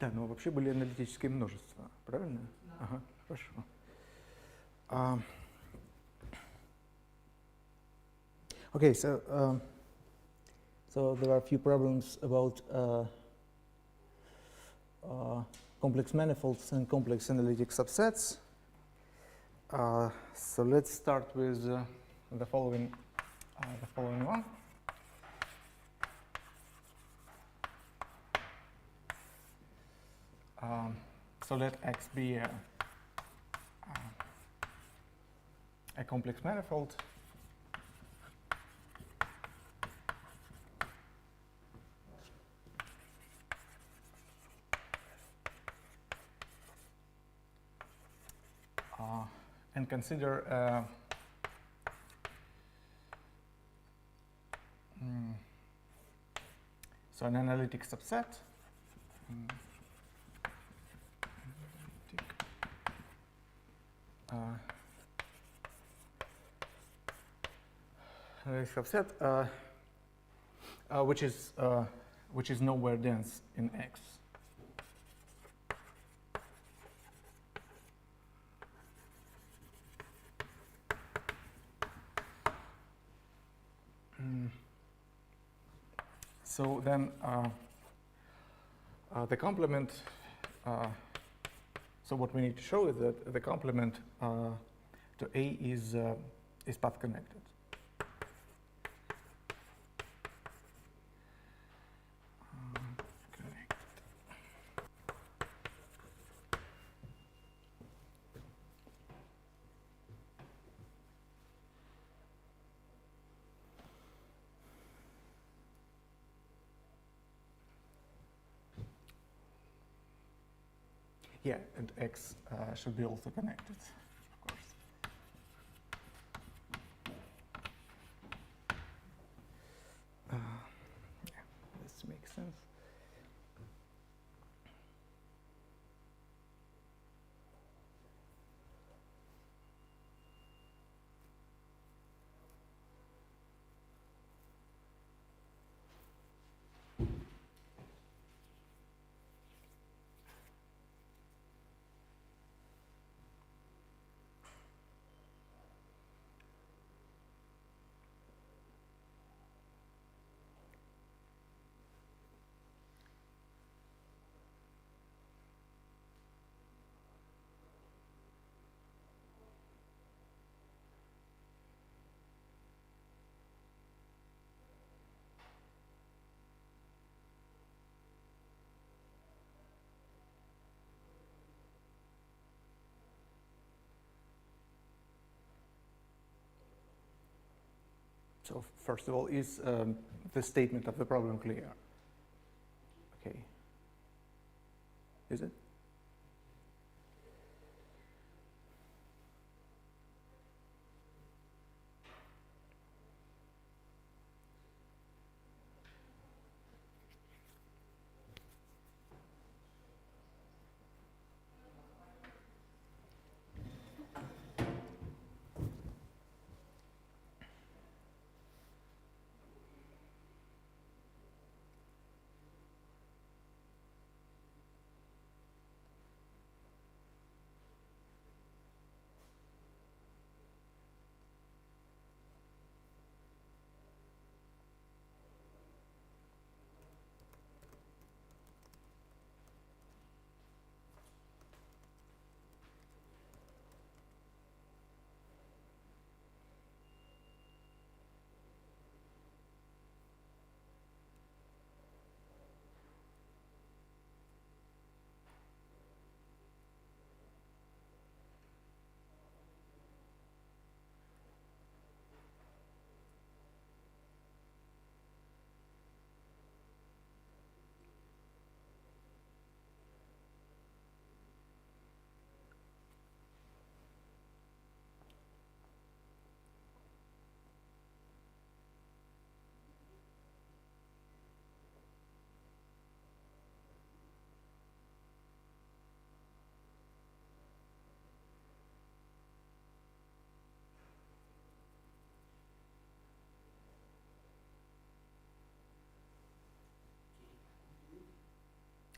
Да, но вообще были аналитические множества, правильно? Да. Ага, хорошо. Okay, so there are a few problems about complex manifolds and complex analytic subsets. So let's start with the following one. So let X be a complex manifold. And consider so an analytic subset. Analytic subset which is nowhere dense in X. So then the complement, so what we need to show is that the complement to A is path connected. Yeah, and X should be also connected, of course. Yeah, this makes sense. So first of all, is the statement of the problem clear? Okay. is it?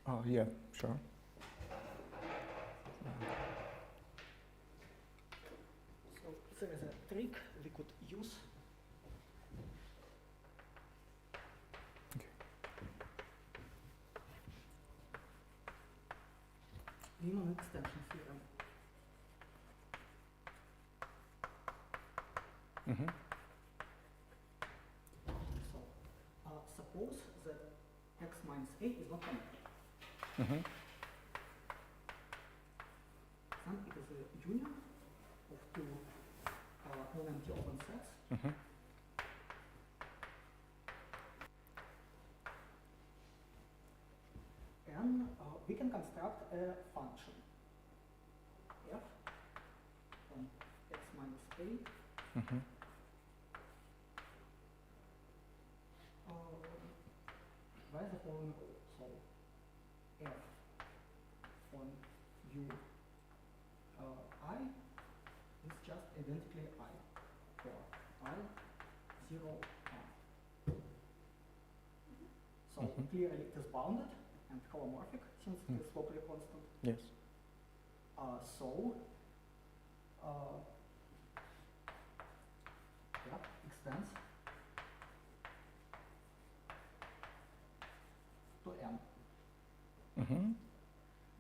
Oh, yeah, sure. So there is a trick we could use. Riemann extension theorem. Mm-hmm. So suppose that x minus a is not connected. Mm-hmm. Then it is a union of two non-empty open sets. Mm-hmm. And we can construct a function f from x minus a Mm-hmm. by the following rule. So f on u I is just identically I for I 0 1. So Mhm. clearly it is bounded and holomorphic since it Mm. is locally constant. Yes. So that extends to m. Mm-hmm.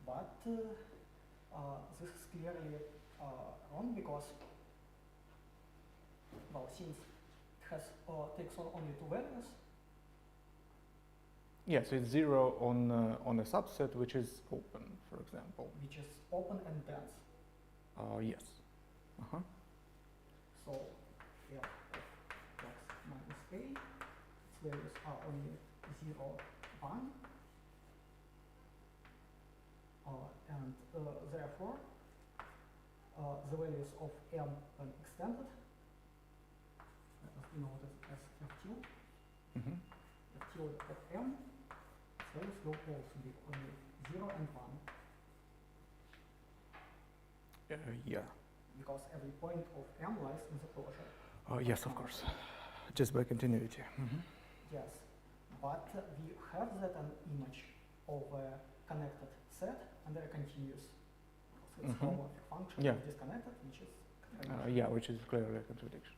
But this is clearly wrong because, well, since it has takes on only two values, Yeah, so it's 0 on a subset which is open, for example. which is open and dense. Yes. Uh-huh. So f of x minus a, its values are only 0, 1. And therefore, the values of m when extended, denoted as f tilde, Mm-hmm. f tilde of m, its values will also be only 0 and 1, Yeah. because every point of m lies in the closure. Yes, of course. Just by continuity. Mm-hmm. Yes, but we have that an image of a connected set under a continuous. So it's Mhm. holomorphic function Yeah. is disconnected, which is Yeah, which is clearly a contradiction.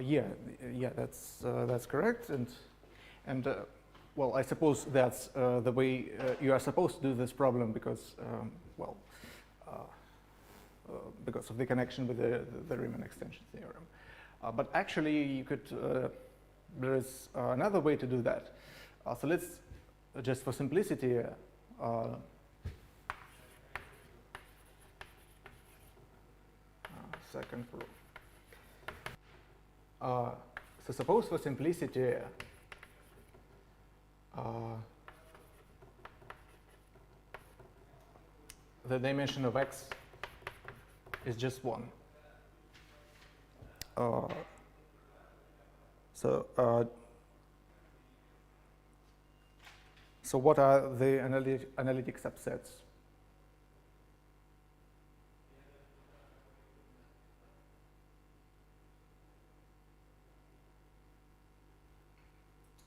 Yeah, that's correct, and well, I suppose that's the way you are supposed to do this problem because, well, because of the connection with the Riemann extension theorem. But actually, you could. There is another way to do that. So let's just for simplicity. Second proof. So suppose for simplicity, the dimension of x is just 1. So what are the analytic subsets?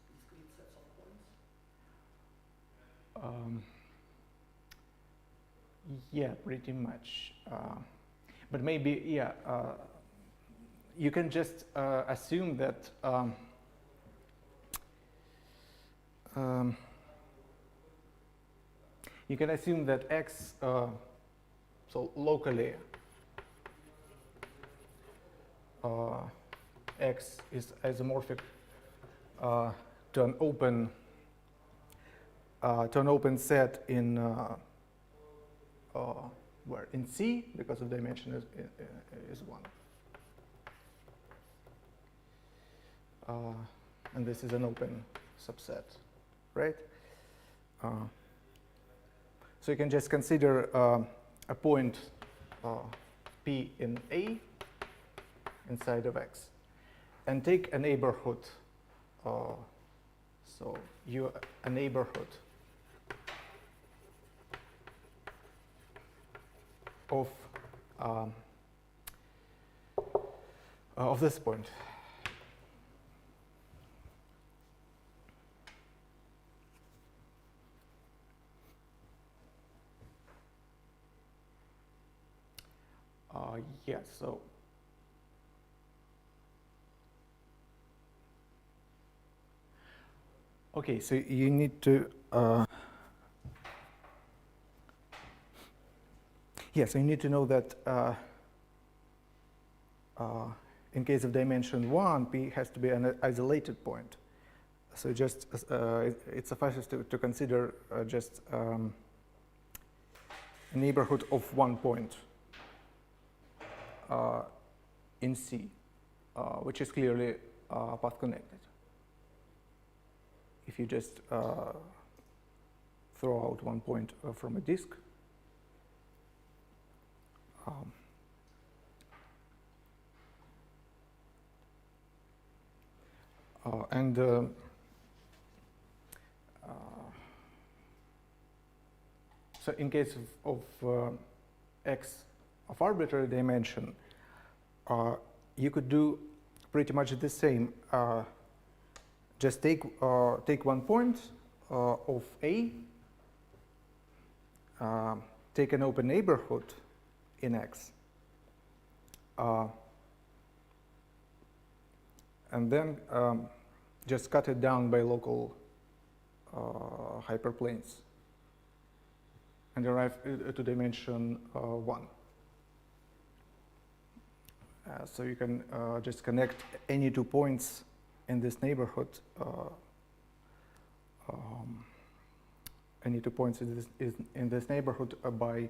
Discrete sets of points. Yeah, pretty much. But maybe, yeah, you can just assume that you can assume that x, so locally, x is isomorphic to an open set in where in C, because the dimension is 1. And this is an open subset, right? So you can just consider a point P in A inside of X and take a neighborhood. So a neighborhood of this point. Yeah, so okay, so you need to so you need to know that in case of dimension 1, P has to be an isolated point. So just it suffices to consider just a neighborhood of 1 point in C, which is clearly path connected. If you just throw out 1 point from a disk, so in case of x of arbitrary dimension, you could do pretty much the same. Just take 1 point of A, take an open neighborhood in X, and then just cut it down by local hyperplanes and arrive to dimension 1. So you can just connect any 2 points in this neighborhood, any 2 points in this neighborhood by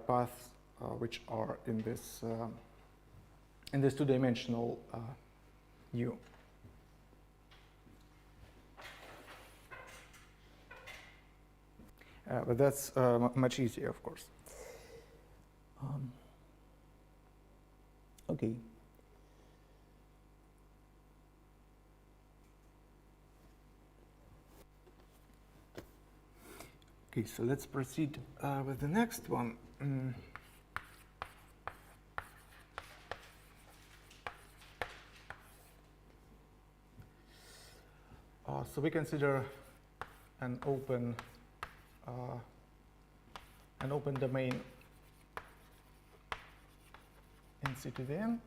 paths which are in this 2-dimensional U. But that's much easier, of course. Okay. Okay, so let's proceed with the next one. So we consider an open domain in C to the n.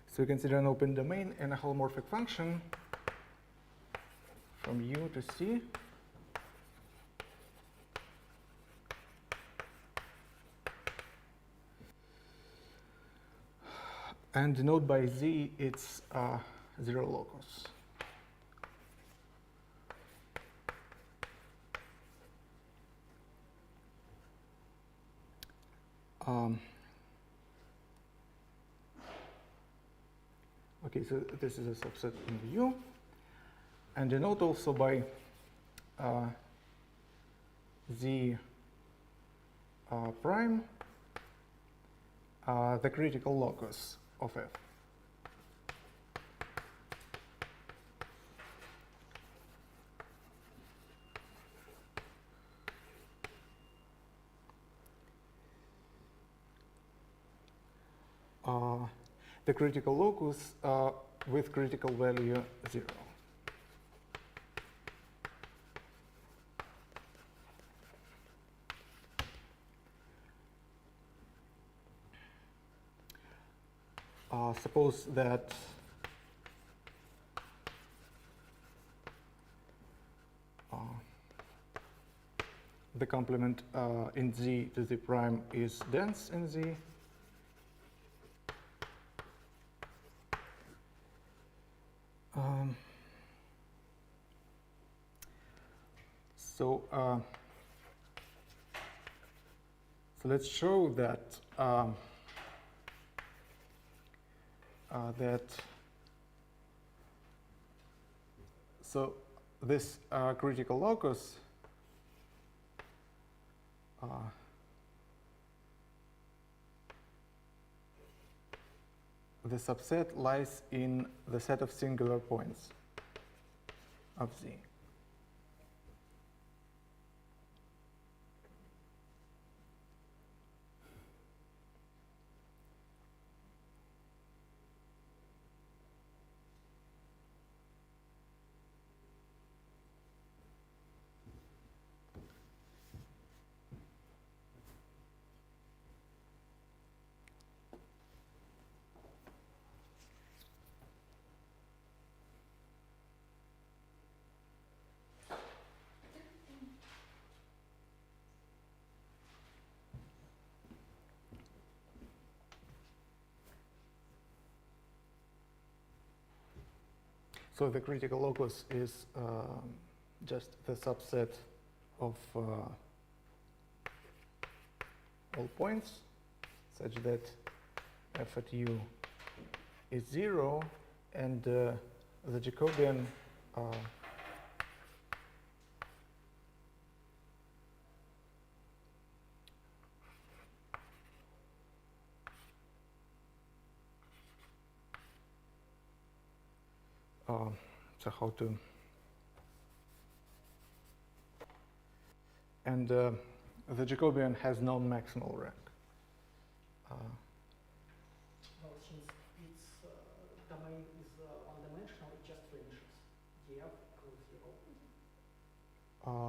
So we consider an open domain and a holomorphic function from U to C. And denote by Z its 0 locus. Okay, so this is a subset in the U. and denote also by Z prime the critical locus of F. The critical locus with critical value 0. Suppose that the complement in Z to Z prime is dense in Z. So let's show that so this critical locus the subset lies in the set of singular points of Z. So the critical locus is just the subset of all points such that f at u is 0 and the Jacobian so how to and the Jacobian has non-maximal rank. Well, since its domain is one-dimensional, it just finishes. df equals 0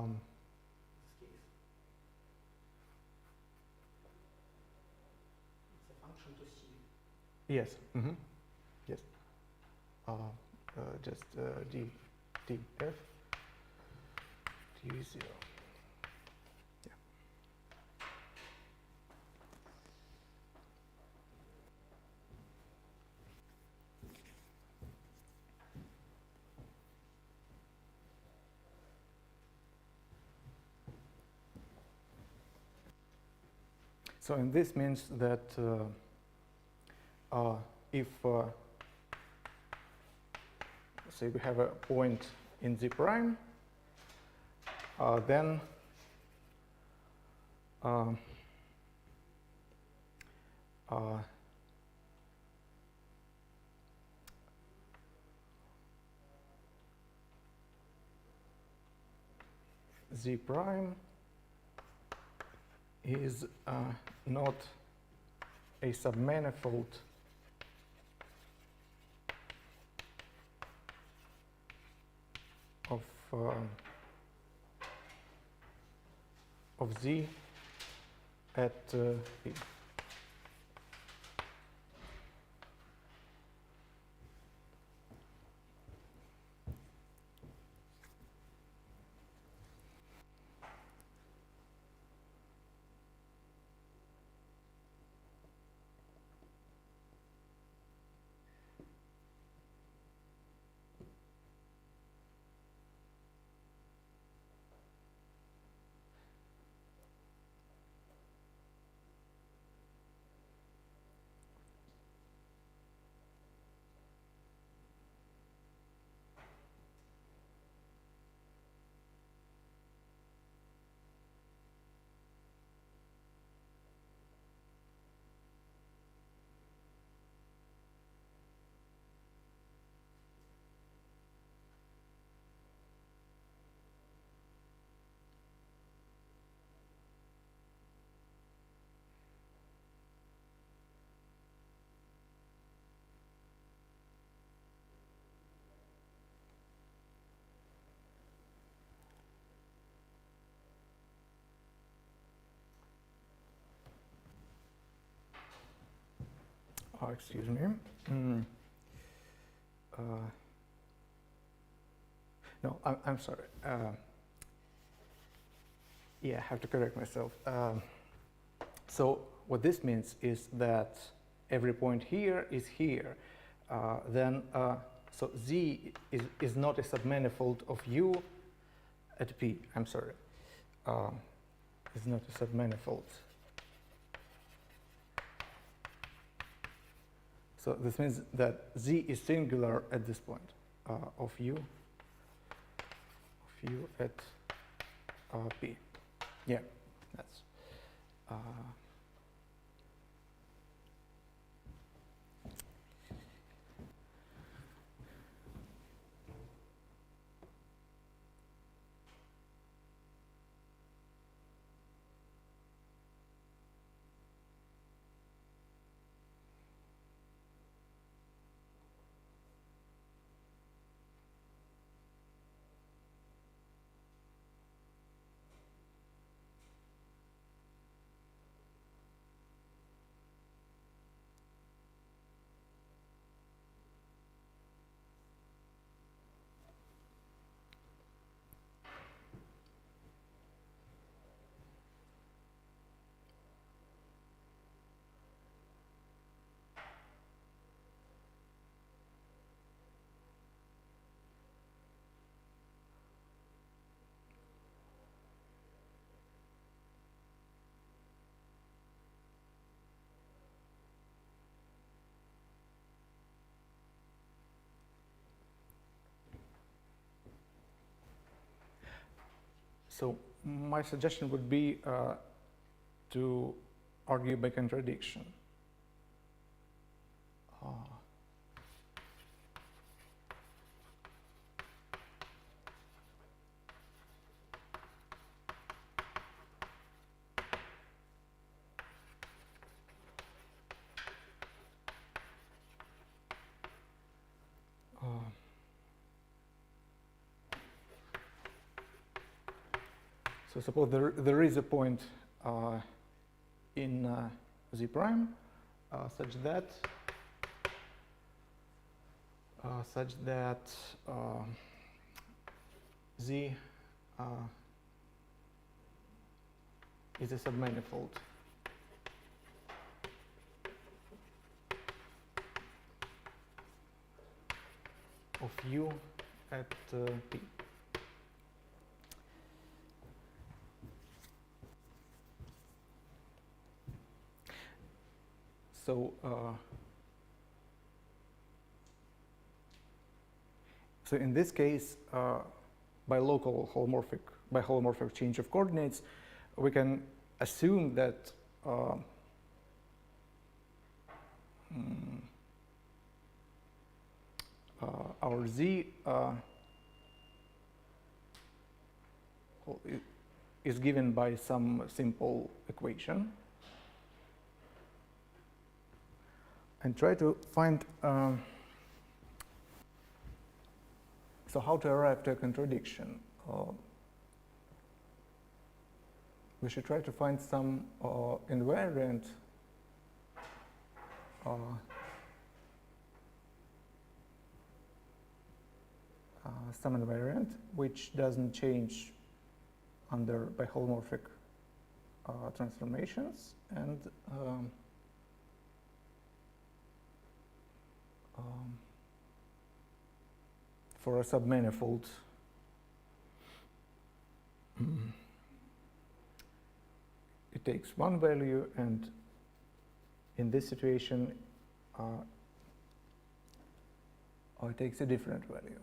in this case. It's a function to C. Yes. Mm-hmm. Yes. Just df d0. Yeah. So, and this means that if say we have a point in Z prime, then Z prime is not a submanifold of Z at E. excuse me. No, I'm sorry. Yeah, I have to correct myself. So what this means is that every point here is here. So Z is not a submanifold of U at P. I'm sorry. It's not a submanifold. So this means that Z is singular at this point of U at P. Yeah, that's. So my suggestion would be to argue by contradiction. So suppose there is a point in Z prime such that Z is a submanifold of U at P. So, so in this case, by holomorphic change of coordinates, we can assume that our Z is given by some simple equation. And try to find, so how to arrive to a contradiction. We should try to find some invariant which doesn't change under by holomorphic transformations, and for a submanifold, it takes one value, and in this situation, it takes a different value.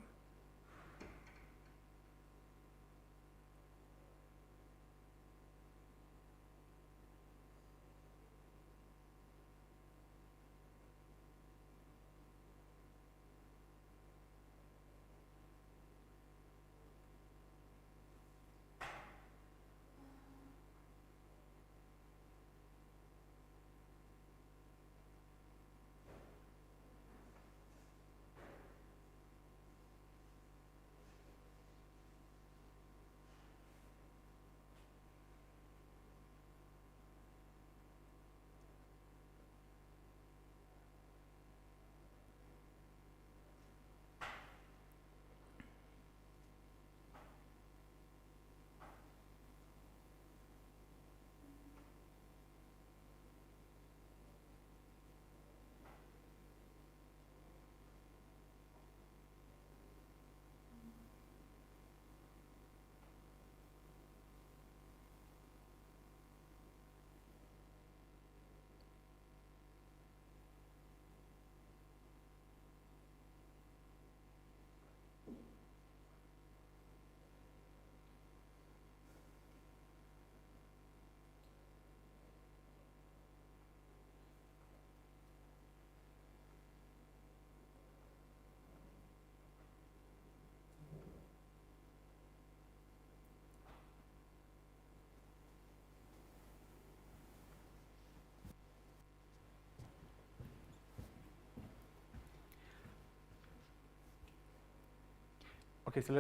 Okay, so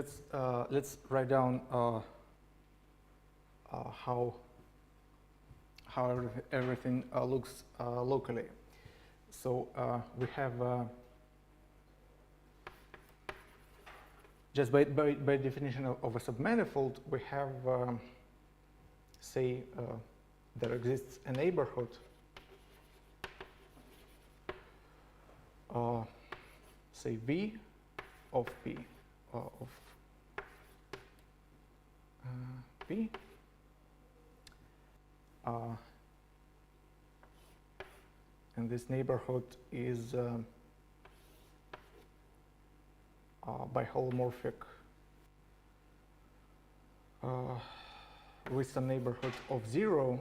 let's write down how everything looks locally. So we have just by definition of a submanifold, we have say there exists a neighborhood say V of P of P and this neighborhood is biholomorphic with some neighborhood of 0 .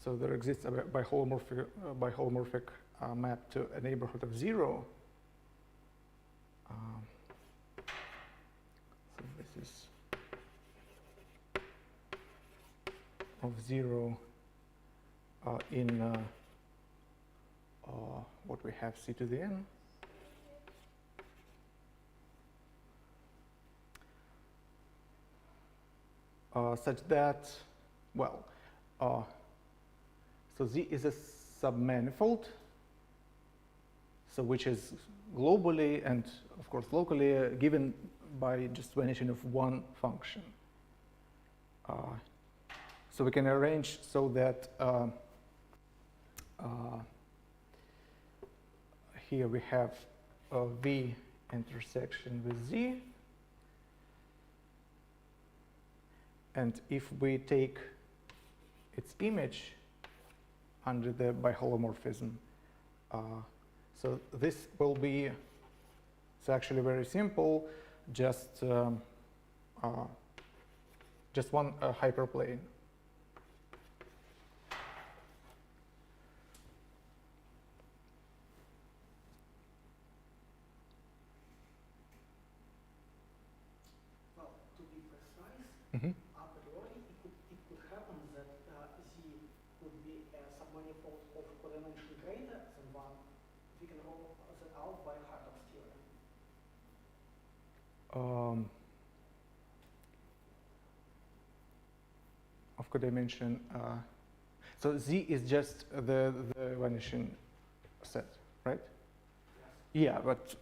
So there exists a biholomorphic map to a neighborhood of 0. So this is of 0 in what we have C to the n. Such that, well, so Z is a submanifold, so which is globally and of course locally given by just vanishing of one function. So we can arrange so that here we have V intersection with Z, and if we take its image under the biholomorphism, so this will be, it's actually very simple, just one hyperplane. Well, to be precise, Mm-hmm. a priori it could happen that Z could be a submanifold of codimension greater than 1. We can roll that out by Hartog's theorem. Of codimension, so Z is just the vanishing set, right? Yes. Yeah, but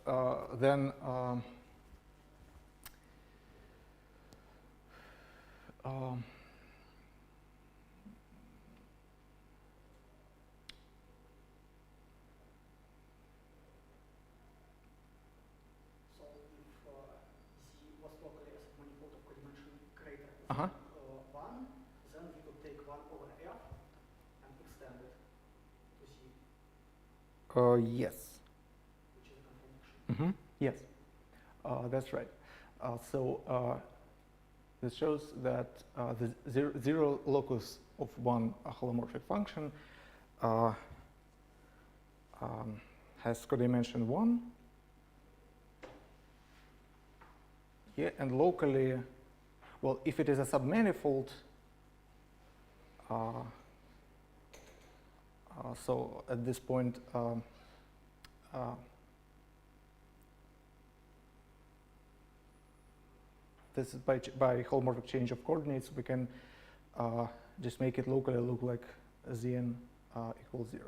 then So if Z was locally a submanifold of codimension greater Uh-huh. than 1, then we could take 1 over F and extend it to Z, yes. which is a contradiction. Mm-hmm. Yes, that's right. This shows that the zero locus of one holomorphic function has codimension 1. Yeah, and locally, well, if it is a submanifold, so at this point, this is by holomorphic change of coordinates, we can just make it locally look like Zn equals 0.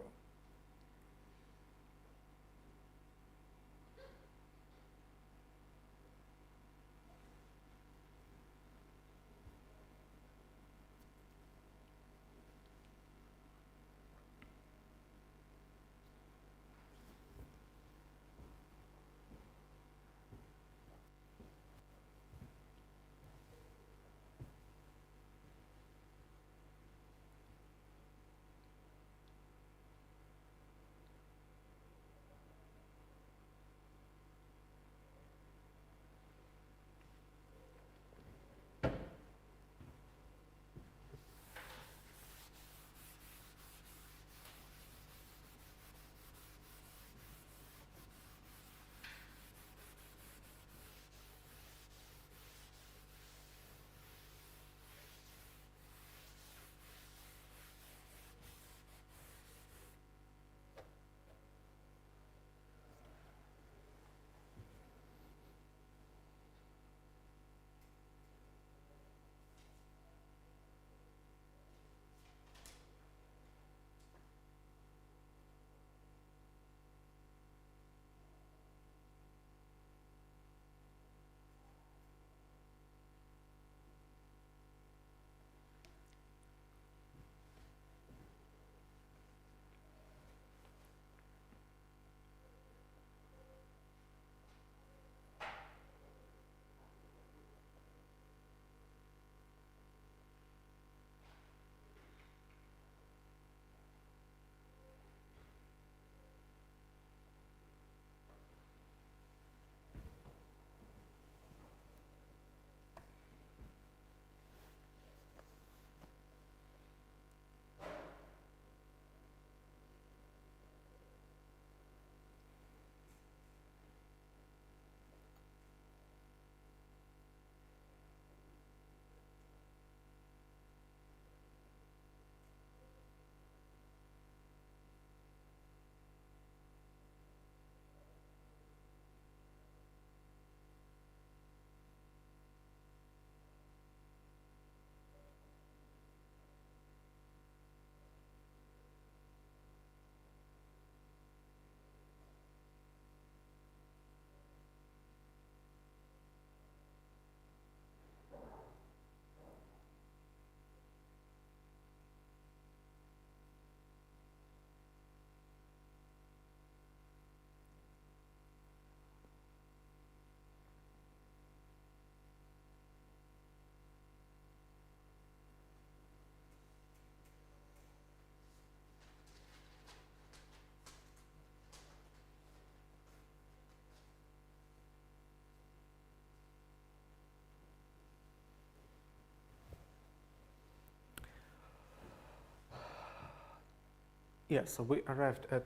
Yeah, so we arrived at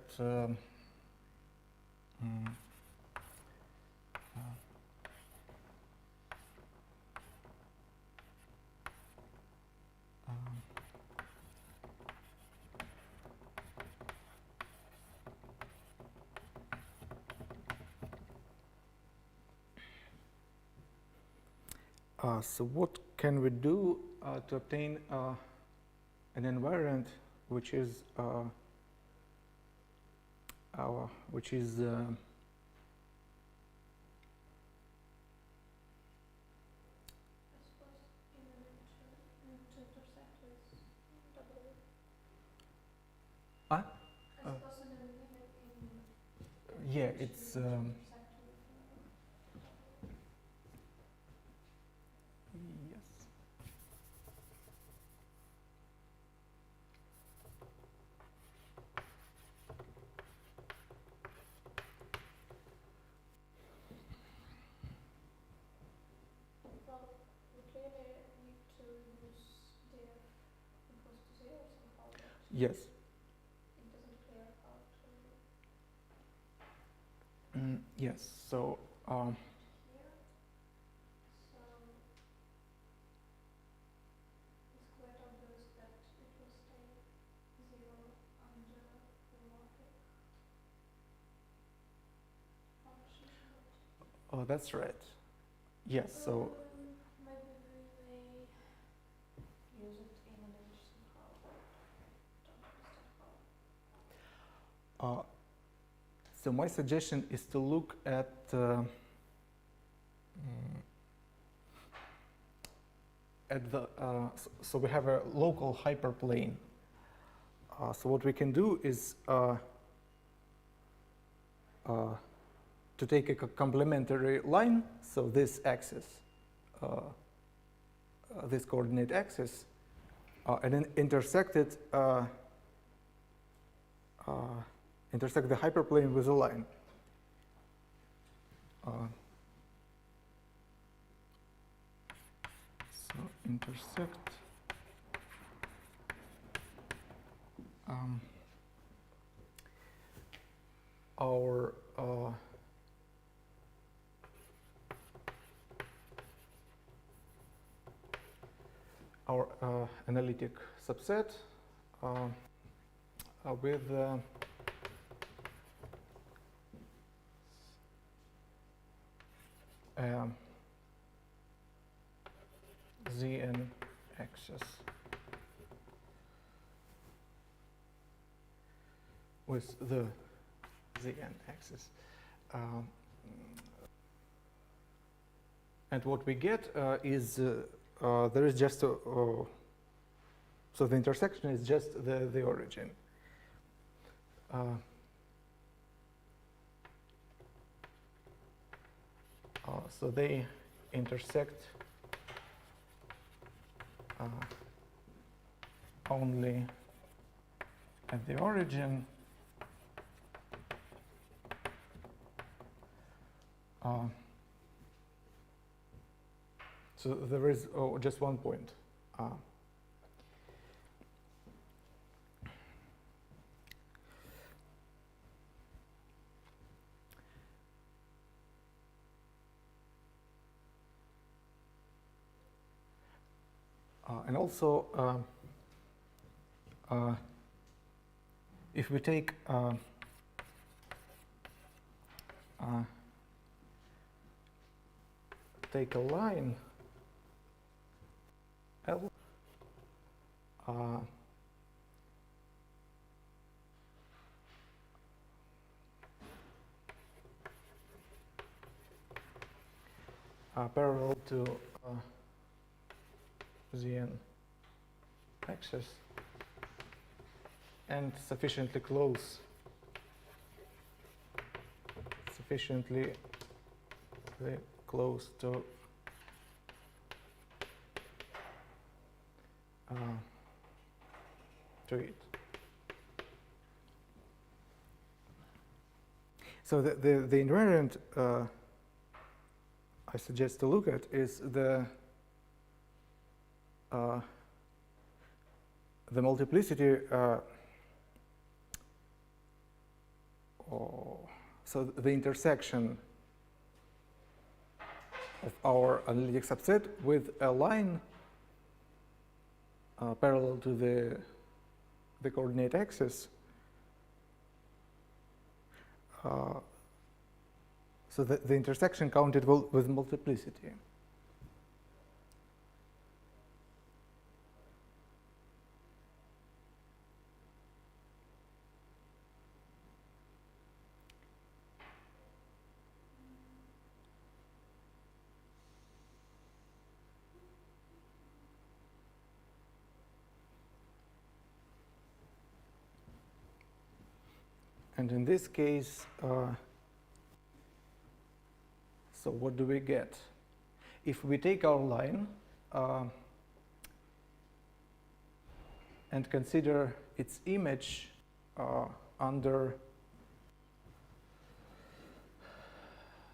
so what can we do to obtain an environment which is I suppose even to intersect with double. Ah? I suppose in a limit in yeah, which it's you need to intersect with double. yes. Well, we clearly need to use df equals to 0 somehow, but Yes. it doesn't clear how to Yes. So here. So it's quite obvious that it will stay 0 under the logic function. oh, that's right. Yes. So Maybe we may use it in a limit somehow. Don't understand how. so my suggestion is to look at the so we have a local hyperplane. So what we can do is to take a complementary line, so this axis, this coordinate axis, and then intersect it, intersect the hyperplane with a line. So intersect our analytic subset with Zn axis with the Zn axis. And what we get is there is just a, so the intersection is just the origin. So they intersect only at the origin. So there is just one point. And also, if we take take a line L, parallel to Zn axis and sufficiently close to it. So the invariant I suggest to look at is the multiplicity so the intersection of our analytic subset with a line parallel to the coordinate axis. So the intersection counted with multiplicity. And in this case, so what do we get? If we take our line and consider its image under,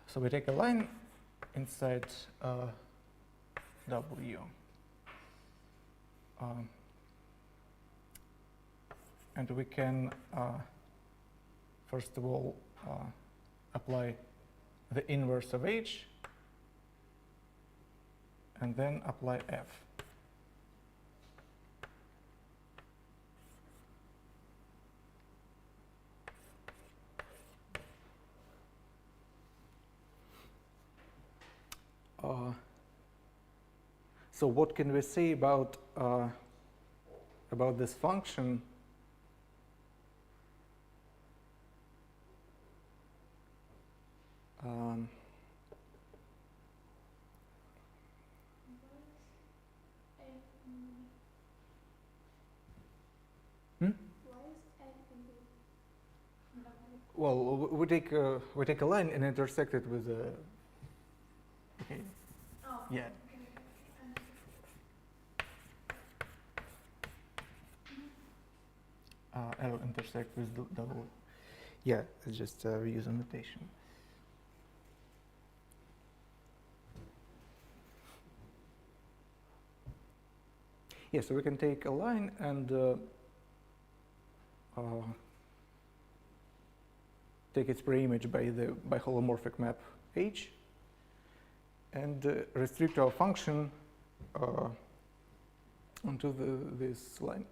so we take a line inside W. And we can first of all, apply the inverse of H, and then apply F. So what can we say about this function? Well, we take a line and intersect it with a. Okay. Oh. Yeah. L intersect with double. Yeah, it's just reuse notation. Yeah, so we can take a line and take its preimage by holomorphic map H, and restrict our function onto this line.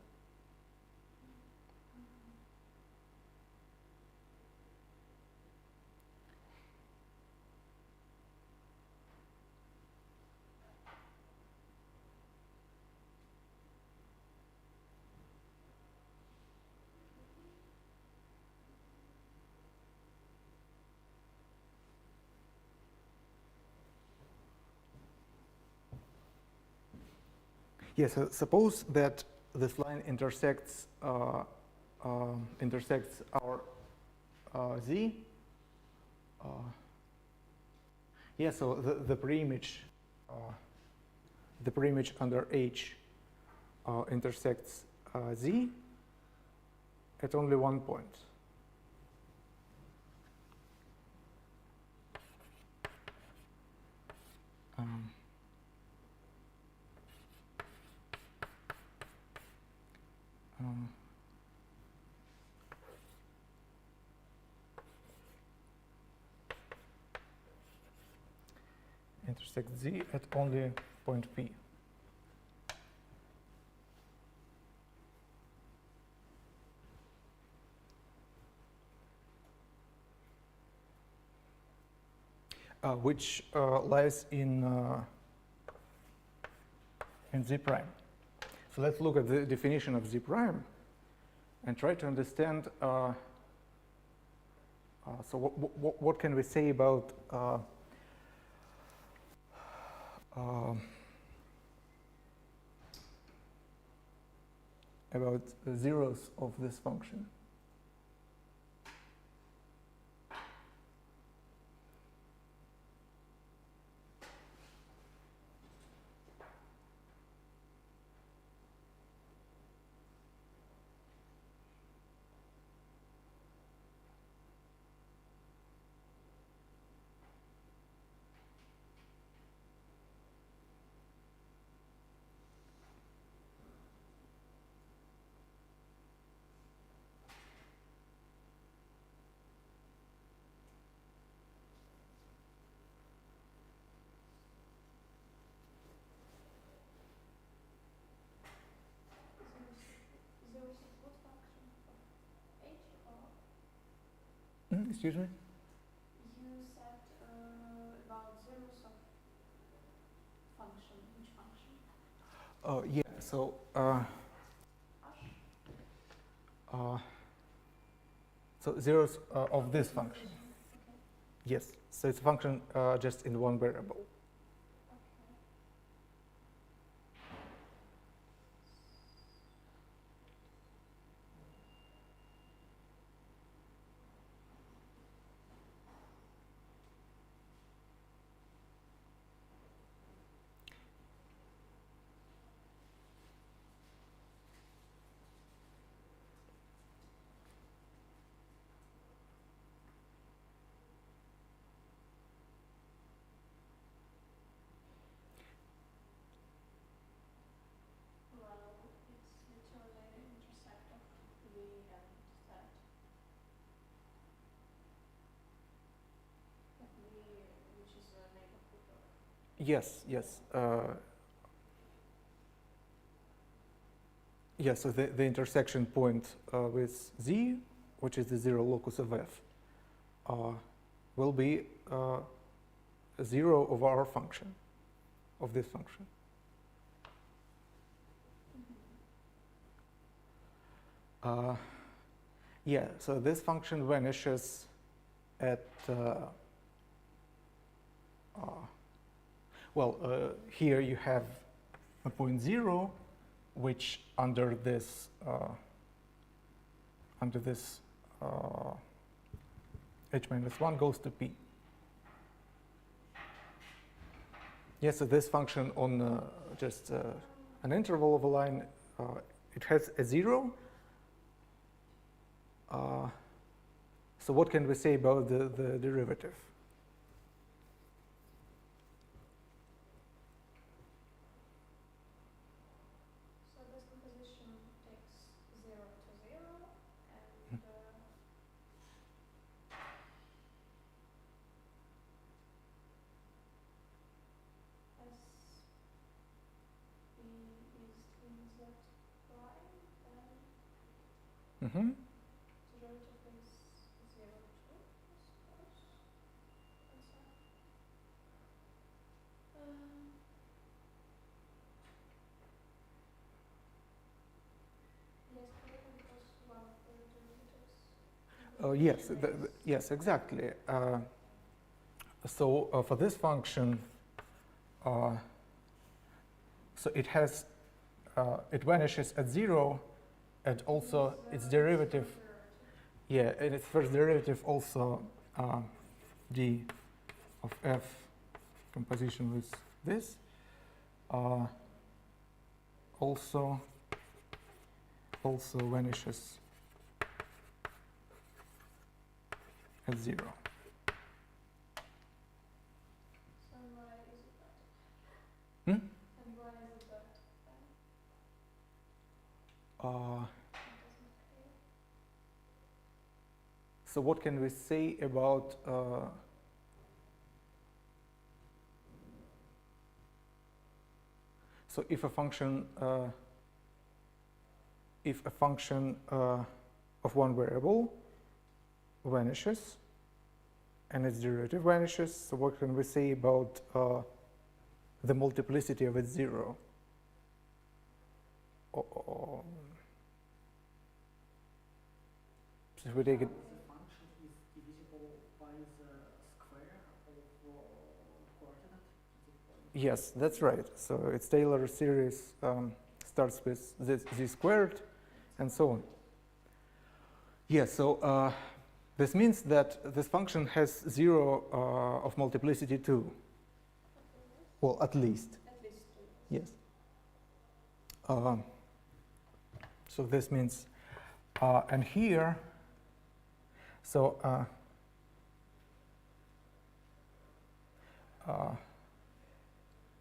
Yes, so suppose that this line intersects our Z. Yeah, so the preimage under H intersects Z at only one point. Intersect Z at only point P. Which lies in Z prime. So let's look at the definition of Z prime and try to understand. So what can we say about the zeros of this function? Excuse me? You said about zeros of function. Which function? Yeah, so so zeros of this function. Okay. Yes, so it's a function just in one variable. Okay. Well, it's literally the intersect of V and Z. Of V, which is a neighborhood of. Yes, yes. Yeah, so the intersection point with Z, which is the zero locus of F, will be a zero of our function, of this function. Yeah, so this function vanishes at, here you have a point 0, which under this h minus 1 goes to p. Yes, so this function on just an interval of a line, it has a 0. So what can we say about the derivative? So this composition takes 0 to 0 and as B is in Z prime, then Mm-hmm. the derivative is 0 too, I suppose. And so, yes, correct, because one of the derivatives. Yes, yes, exactly. So for this function, so it has, it vanishes at 0, and also its derivative, yeah, and its first derivative also d of f composition with this, also vanishes at 0. So why is it that? Hmm? And why is it that? Uh, It doesn't fail. so what can we say about so if a function of one variable vanishes and its derivative vanishes, so what can we say about the multiplicity of its 0? So if we take it, The function is divisible by the square of coordinate. yes, that's right. So its Taylor series starts with z squared and so on. Yes, so this means that this function has 0 of multiplicity too. Well, at least. At least two. Yes. So this means, and here, so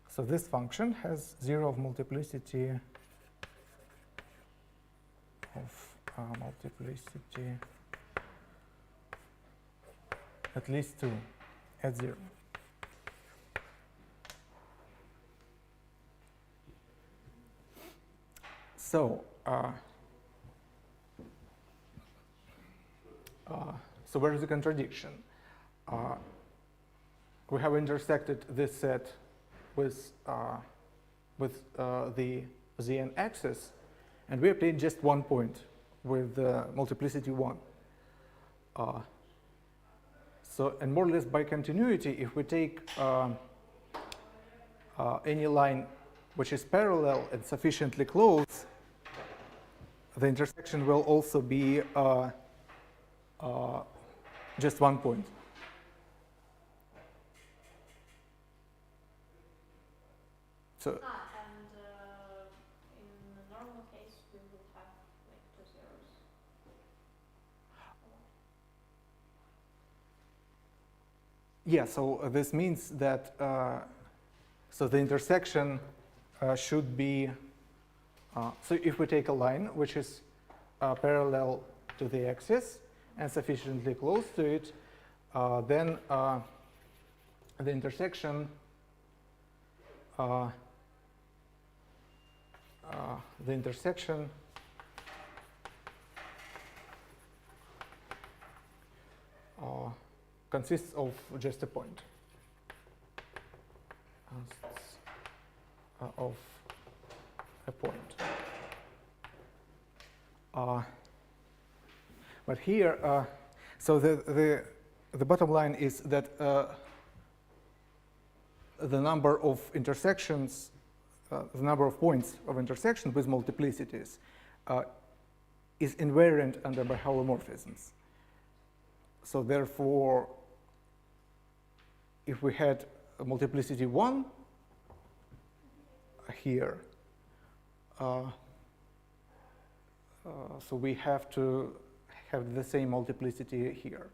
so this function has 0 of multiplicity at least 2 at 0. So so where is the contradiction? We have intersected this set with the Zn axis, and we obtain just one point with multiplicity 1. So, and more or less by continuity, if we take any line which is parallel and sufficiently close, the intersection will also be just one point. So, and in the normal case, we will have like 2 zeros. yeah, so this means that so the intersection should be, so if we take a line which is parallel to the axis and sufficiently close to it, then the intersection consists of just a point. Of a point. But here, so the bottom line is that the number of intersections, the number of points of intersection with multiplicities is invariant under by holomorphisms. So therefore, if we had a multiplicity 1 here, so we have to have the same multiplicity here.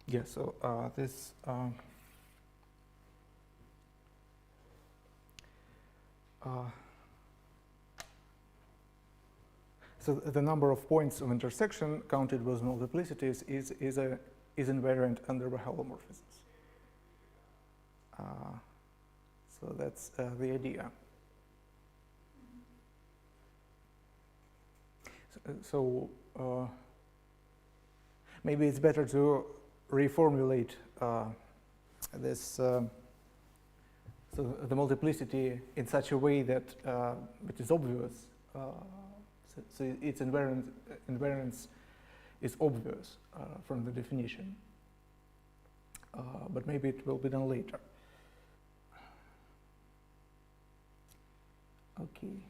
Yeah, so this so the number of points of intersection counted with multiplicities is invariant under the holomorphisms. So that's the idea. So maybe it's better to reformulate this so the multiplicity in such a way that it is obvious. So its invariance is obvious from the definition, but maybe it will be done later. Okay.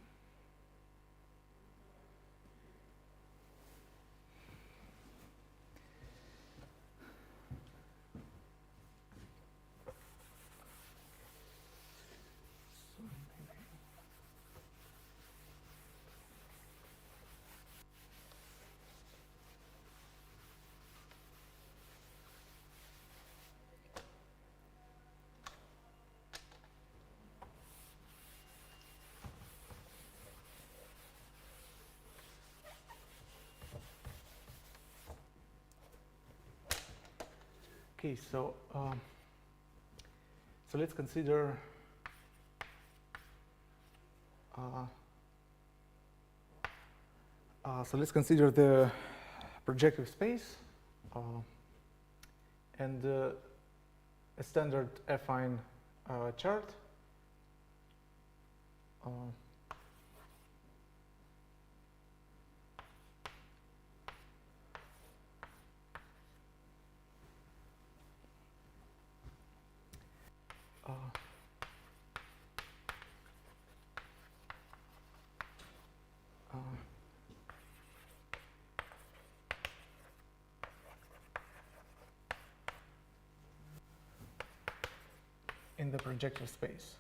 Okay, so let's consider the projective space and a standard affine chart. In the projective space.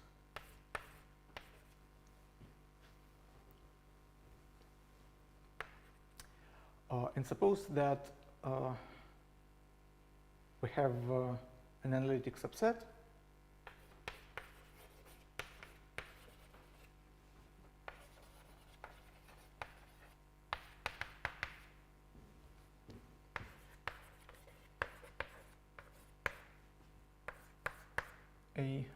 And suppose that we have an analytic subset a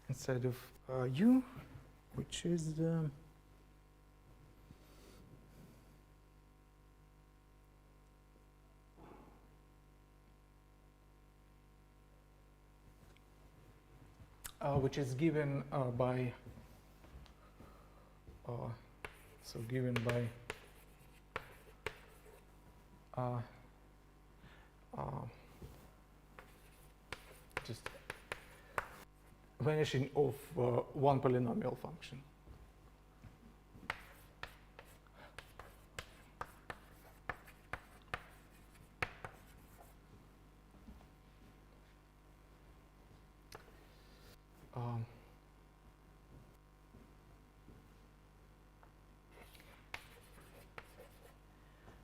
inside of U, which is which is given by given by just vanishing of one polynomial function.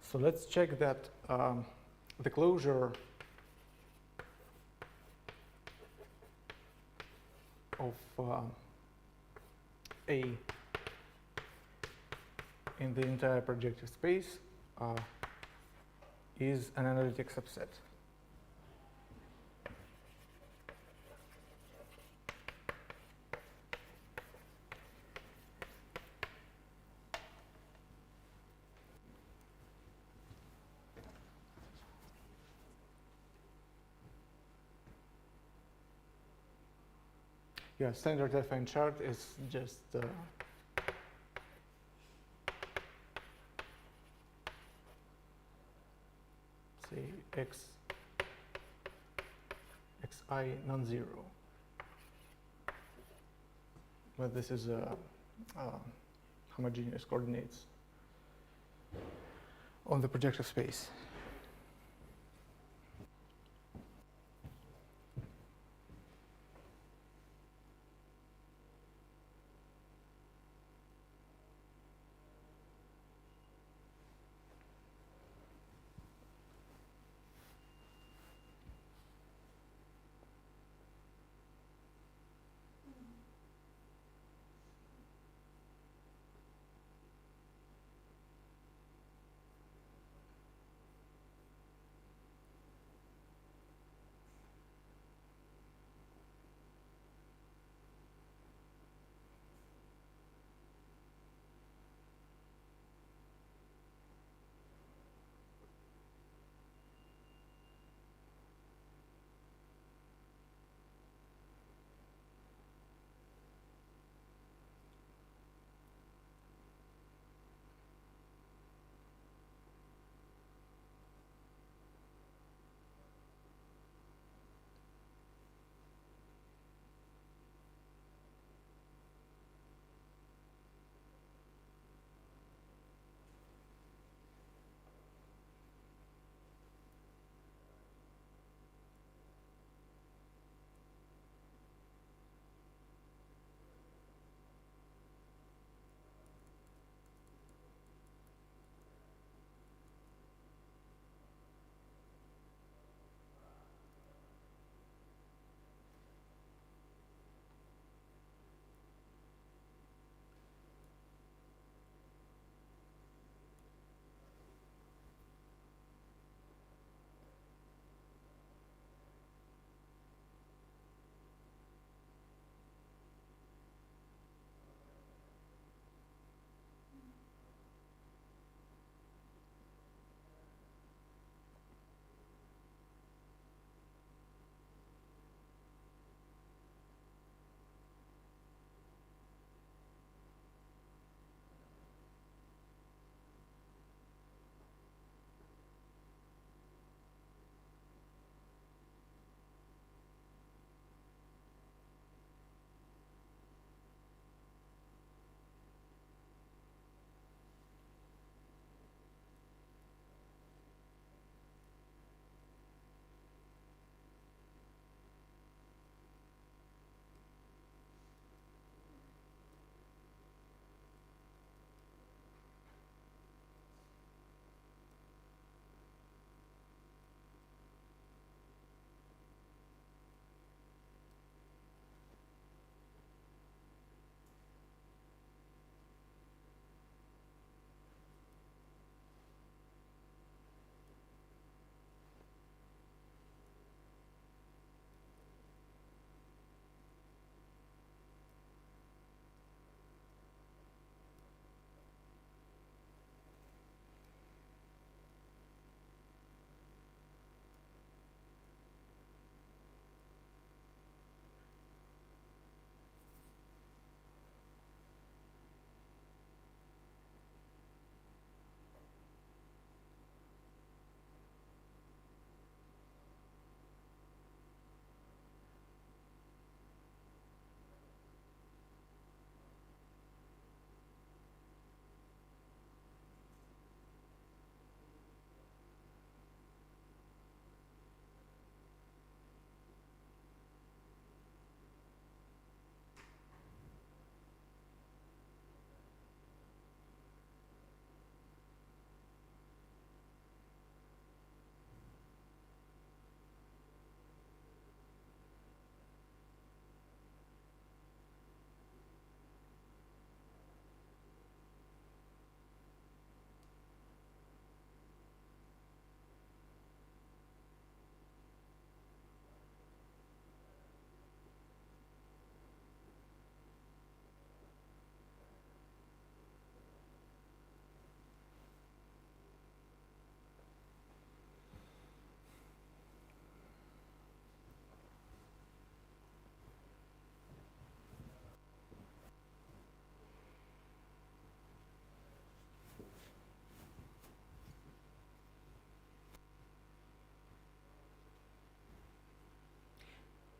So let's check that the closure of A in the entire projective space is an analytic subset. Yeah, standard affine chart is just say xi non-zero. But this is homogeneous coordinates on the projective space.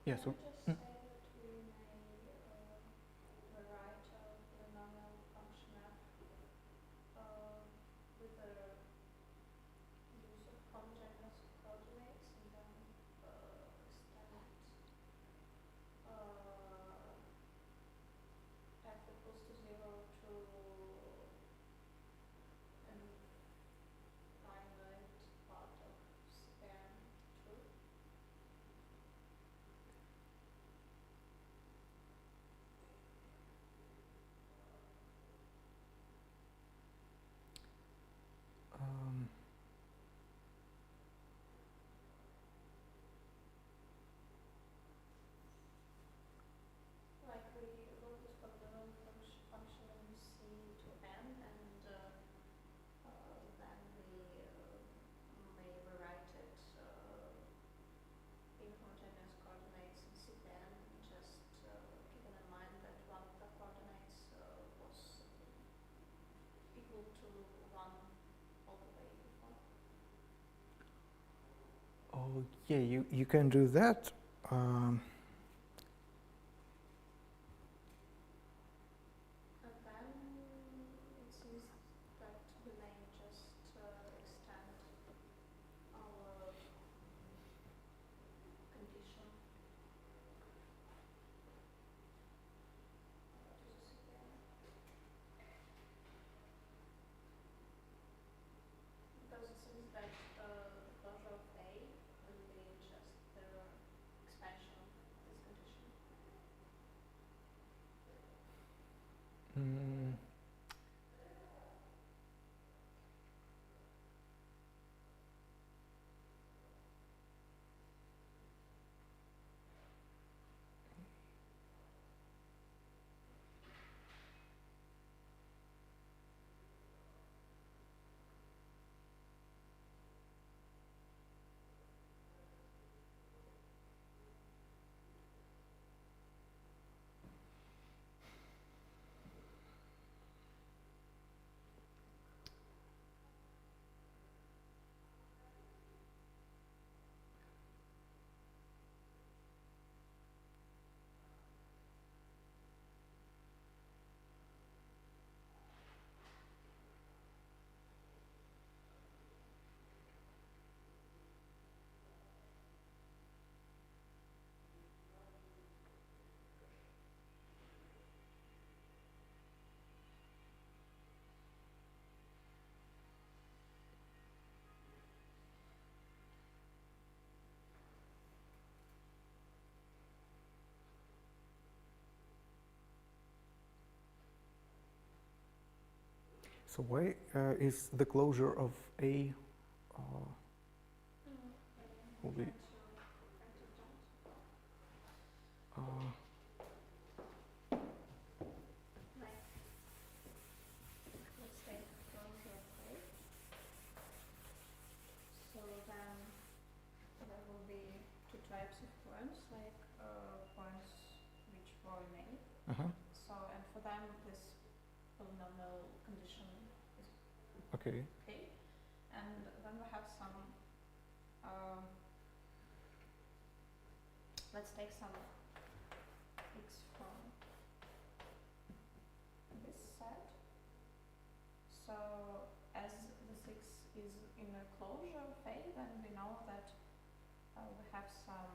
Yeah, Can so I just say that we may rewrite our polynomial function f with the use of homogeneous coordinates and then extend f equals to 0 to an finite part of span 2. um, Like we wrote this polynomial function in C to n, and then we may rewrite it in homogeneous coordinates in Cpan, just keeping in mind that one of the coordinates was equal to 1 all the way before. oh yeah, you can do that. And then it seems that we may just extend our condition to the Cpan. Because it seems that the closure of A will be just the expansion of this condition. mm, so why is the closure of A will be Like, let's take closure of A. So then there will be two types of points, like points which were in A. uh-huh. So, and for them this polynomial condition is Okay. okay. And then we have some, let's take some x from this side. So as this x is in a closure of A, then we know that we have some,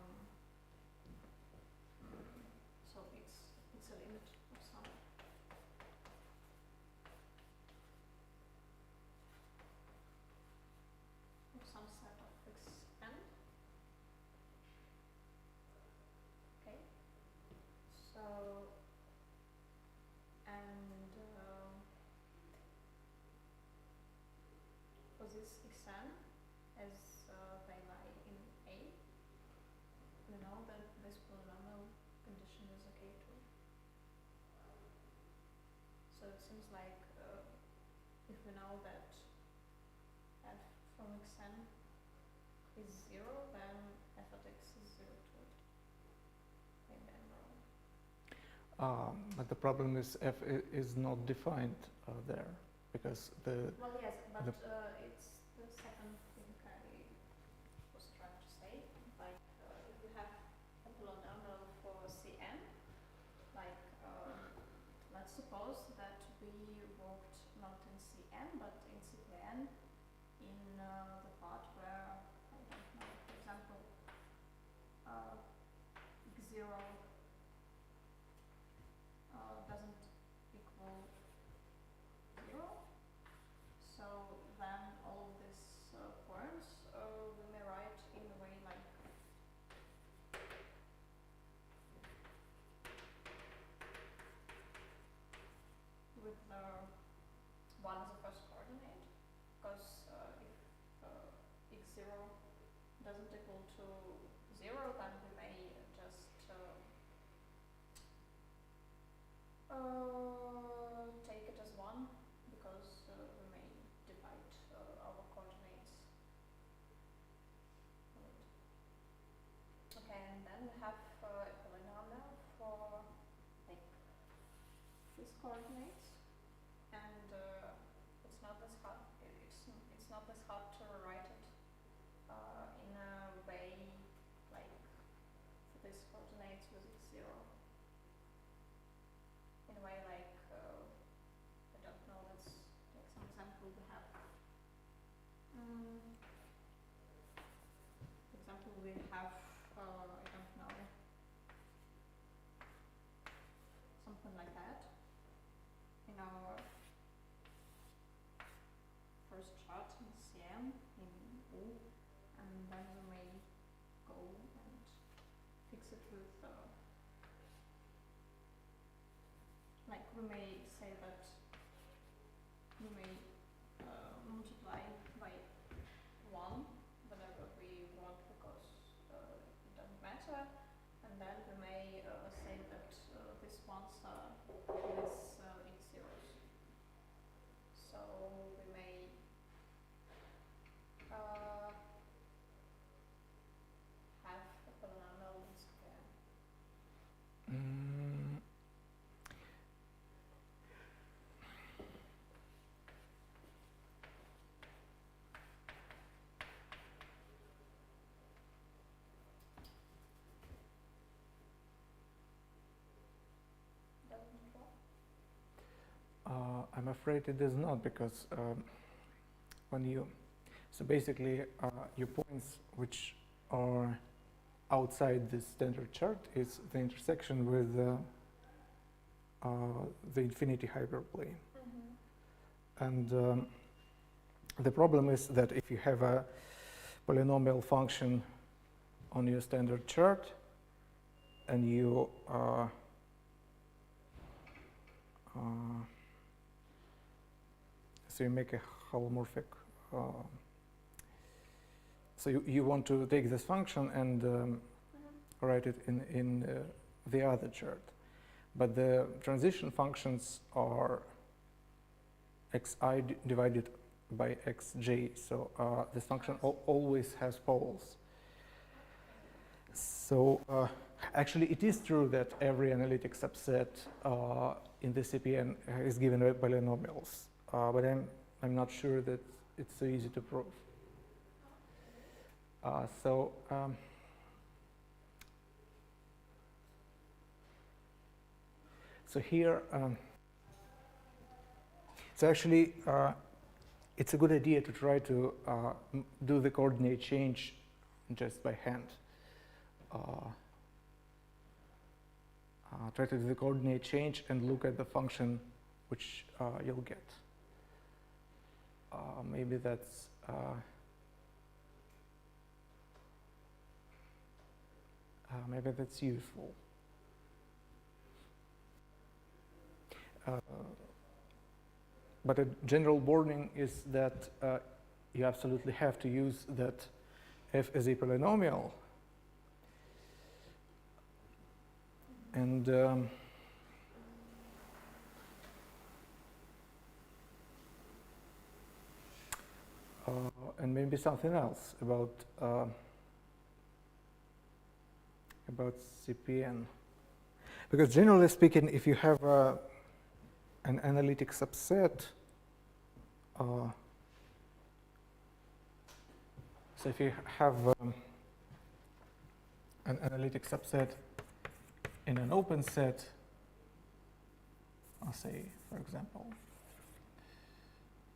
so it's a limit of some. Of some set of xn. Okay. So, and for this xn, as they lie in A, we know that this polynomial condition is okay too. So it seems like if we know that f from xn is 0, then f at x is 0 too. Maybe I'm wrong. But the problem is f is not defined there because the Well, yes, but it's the second thing I was trying to say. Like, if we have a polynomial CPN, but in CPN, in the part where, I don't know, for example, x0 doesn't equal 0, so then all of these points we may write in a way like with 1 as a first coordinate, because if x0 doesn't equal to 0, then we may just take it as 1, because we may divide our coordinates. Okay, and then we have a polynomial for like these coordinates, and it's not as hard. It's not as hard to write it in a way like for these coordinates with x0. In a way like I don't know. Let's take some example. We have. For example, we have I don't know, something like that in our first chart in CM in U, and then we may go and fix it with like we may say that we may multiply by 1 whenever we want, because it doesn't matter, and then we may say that these ones are these x0s. So we may have a polynomial in square. Doesn't it work? I'm afraid it does not, because when you, so basically your points which are outside the standard chart is the intersection with the infinity hyperplane. And the problem is that if you have a polynomial function on your standard chart and you so you make a holomorphic, so you want to take this function and write it in the other chart, but the transition functions are xi divided by xj, so this function always has poles. So actually it is true that every analytic subset in the CPN is given by polynomials, but I'm not sure that it's so easy to prove. So here, so actually, it's a good idea to try to do the coordinate change just by hand. Try to do the coordinate change and look at the function which you'll get. Maybe that's useful. But a general warning is that you absolutely have to use that f as a polynomial. And maybe something else about CPN, because generally speaking, if you have an analytic subset, so if you have an analytic subset in an open set, I'll say, for example,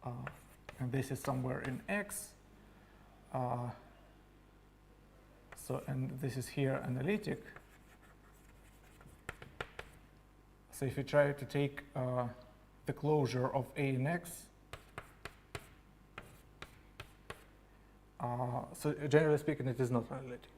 and this is somewhere in X. So, and this is here analytic. So if you try to take the closure of A in X, so generally speaking, it is not analytic.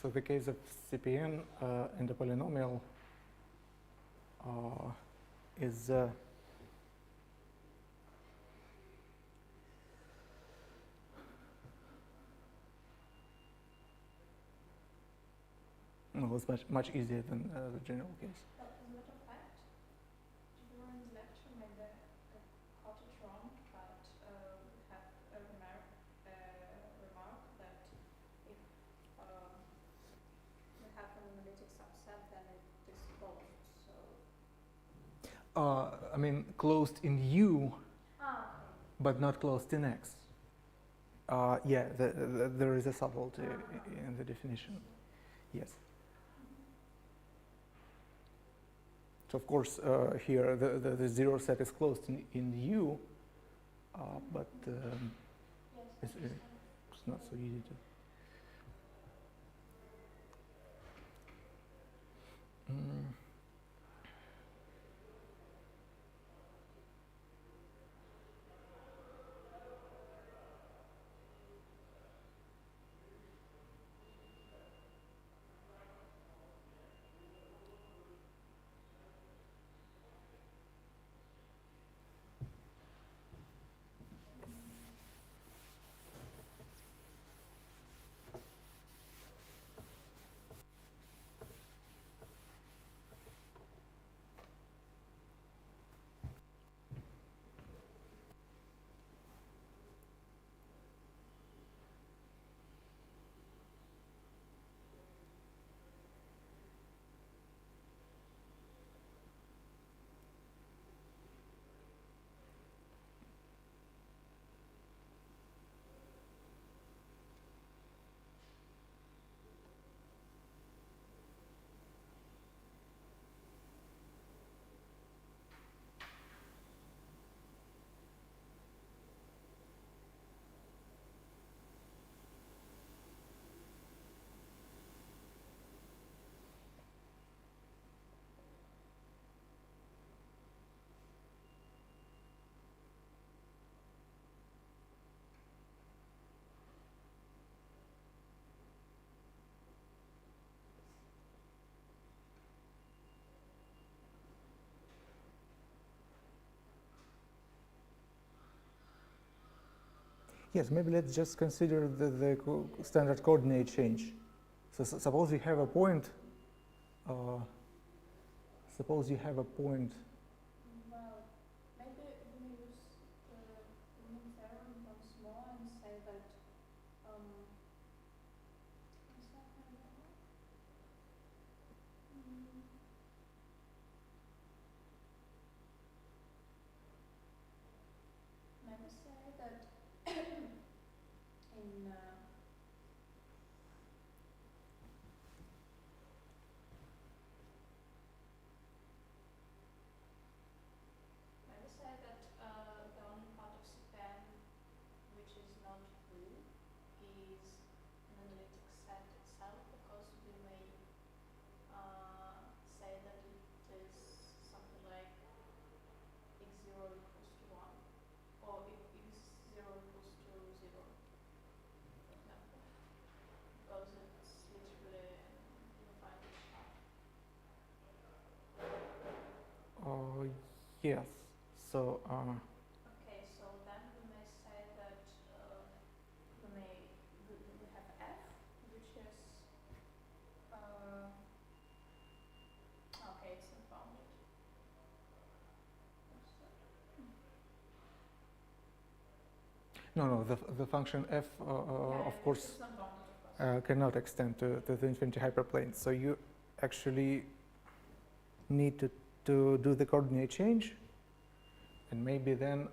So the case of CPN and the polynomial is well, it's much easier than the general case. As a matter of fact, during the lecture maybe I got it wrong, but we have a remark that if we have an analytic subset, then it is closed. So. I mean, closed in U, Okay. but not closed in X. Yeah, there is a subtlety in the definition. Yes. So of course, here the zero set is closed in U, but Yes. it's not so easy to. Yes, maybe let's just consider the standard coordinate change. So suppose you have a point. Suppose you have a point. Well, maybe we use the Riemann theorem once more and say that is that maybe maybe say that in maybe say that the only part of CPN which is not blue is an analytic set itself, because we may say that it is something like x0 equals to 1, or if x0 equals to 0, for example, because it's literally unified chart. Yes. So. Okay, so then we may say that we have f, which is okay, it's unbounded. No, the function f, of course, It's unbounded, of course. cannot extend to the infinity hyperplane. So you actually need to do the coordinate change and maybe then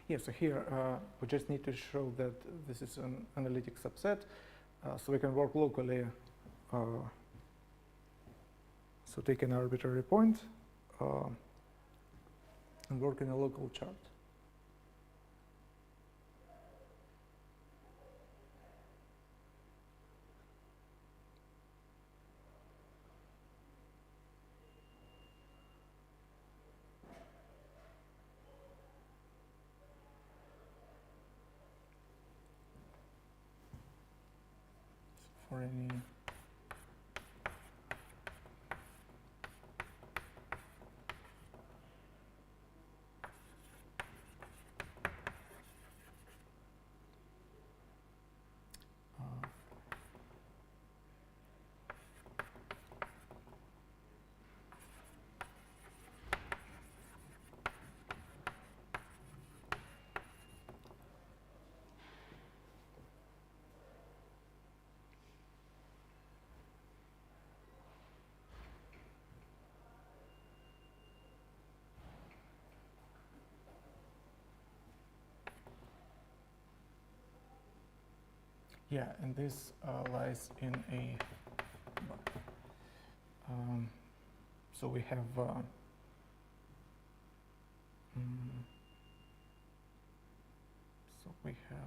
yeah, so here we just need to show that this is an analytic subset, so we can work locally. So take an arbitrary point and work in a local chart. For any yeah, and this lies in a, so we have, so we have,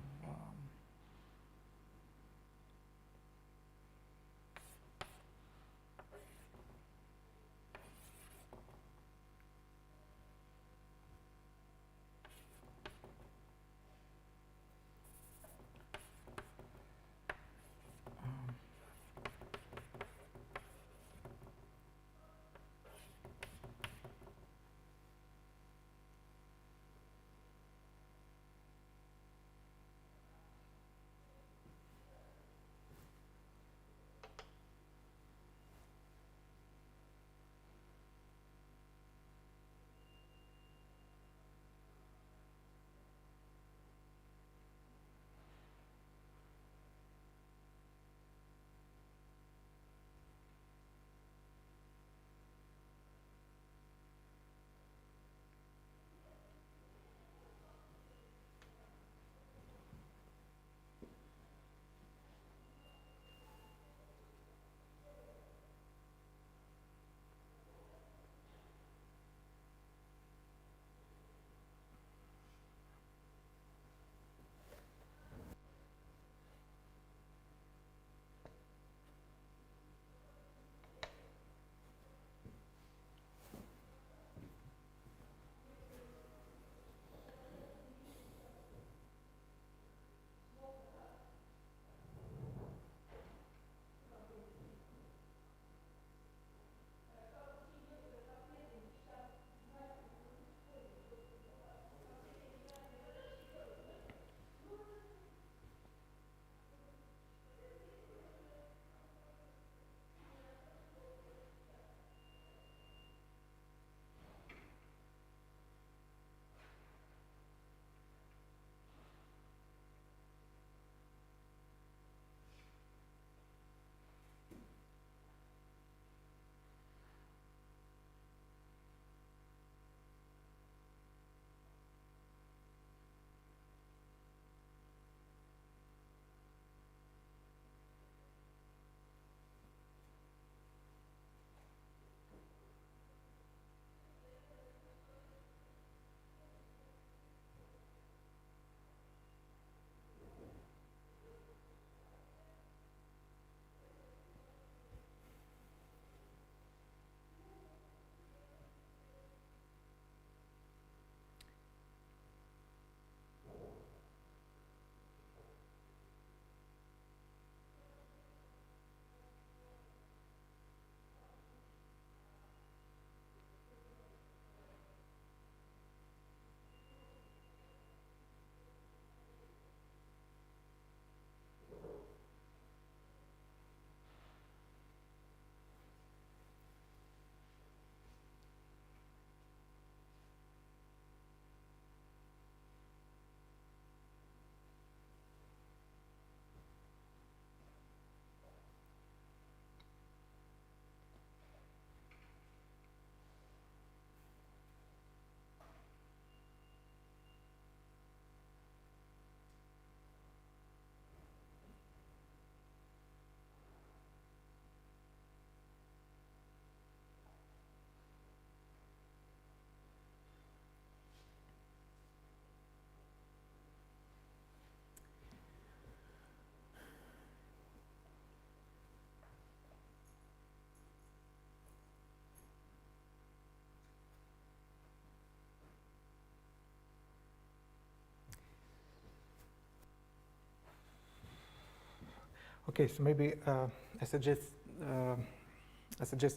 Okay, so maybe I suggest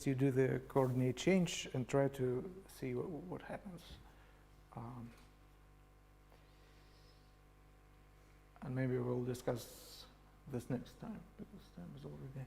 you do the coordinate change and try to see what happens. And maybe we'll discuss this next time because time is already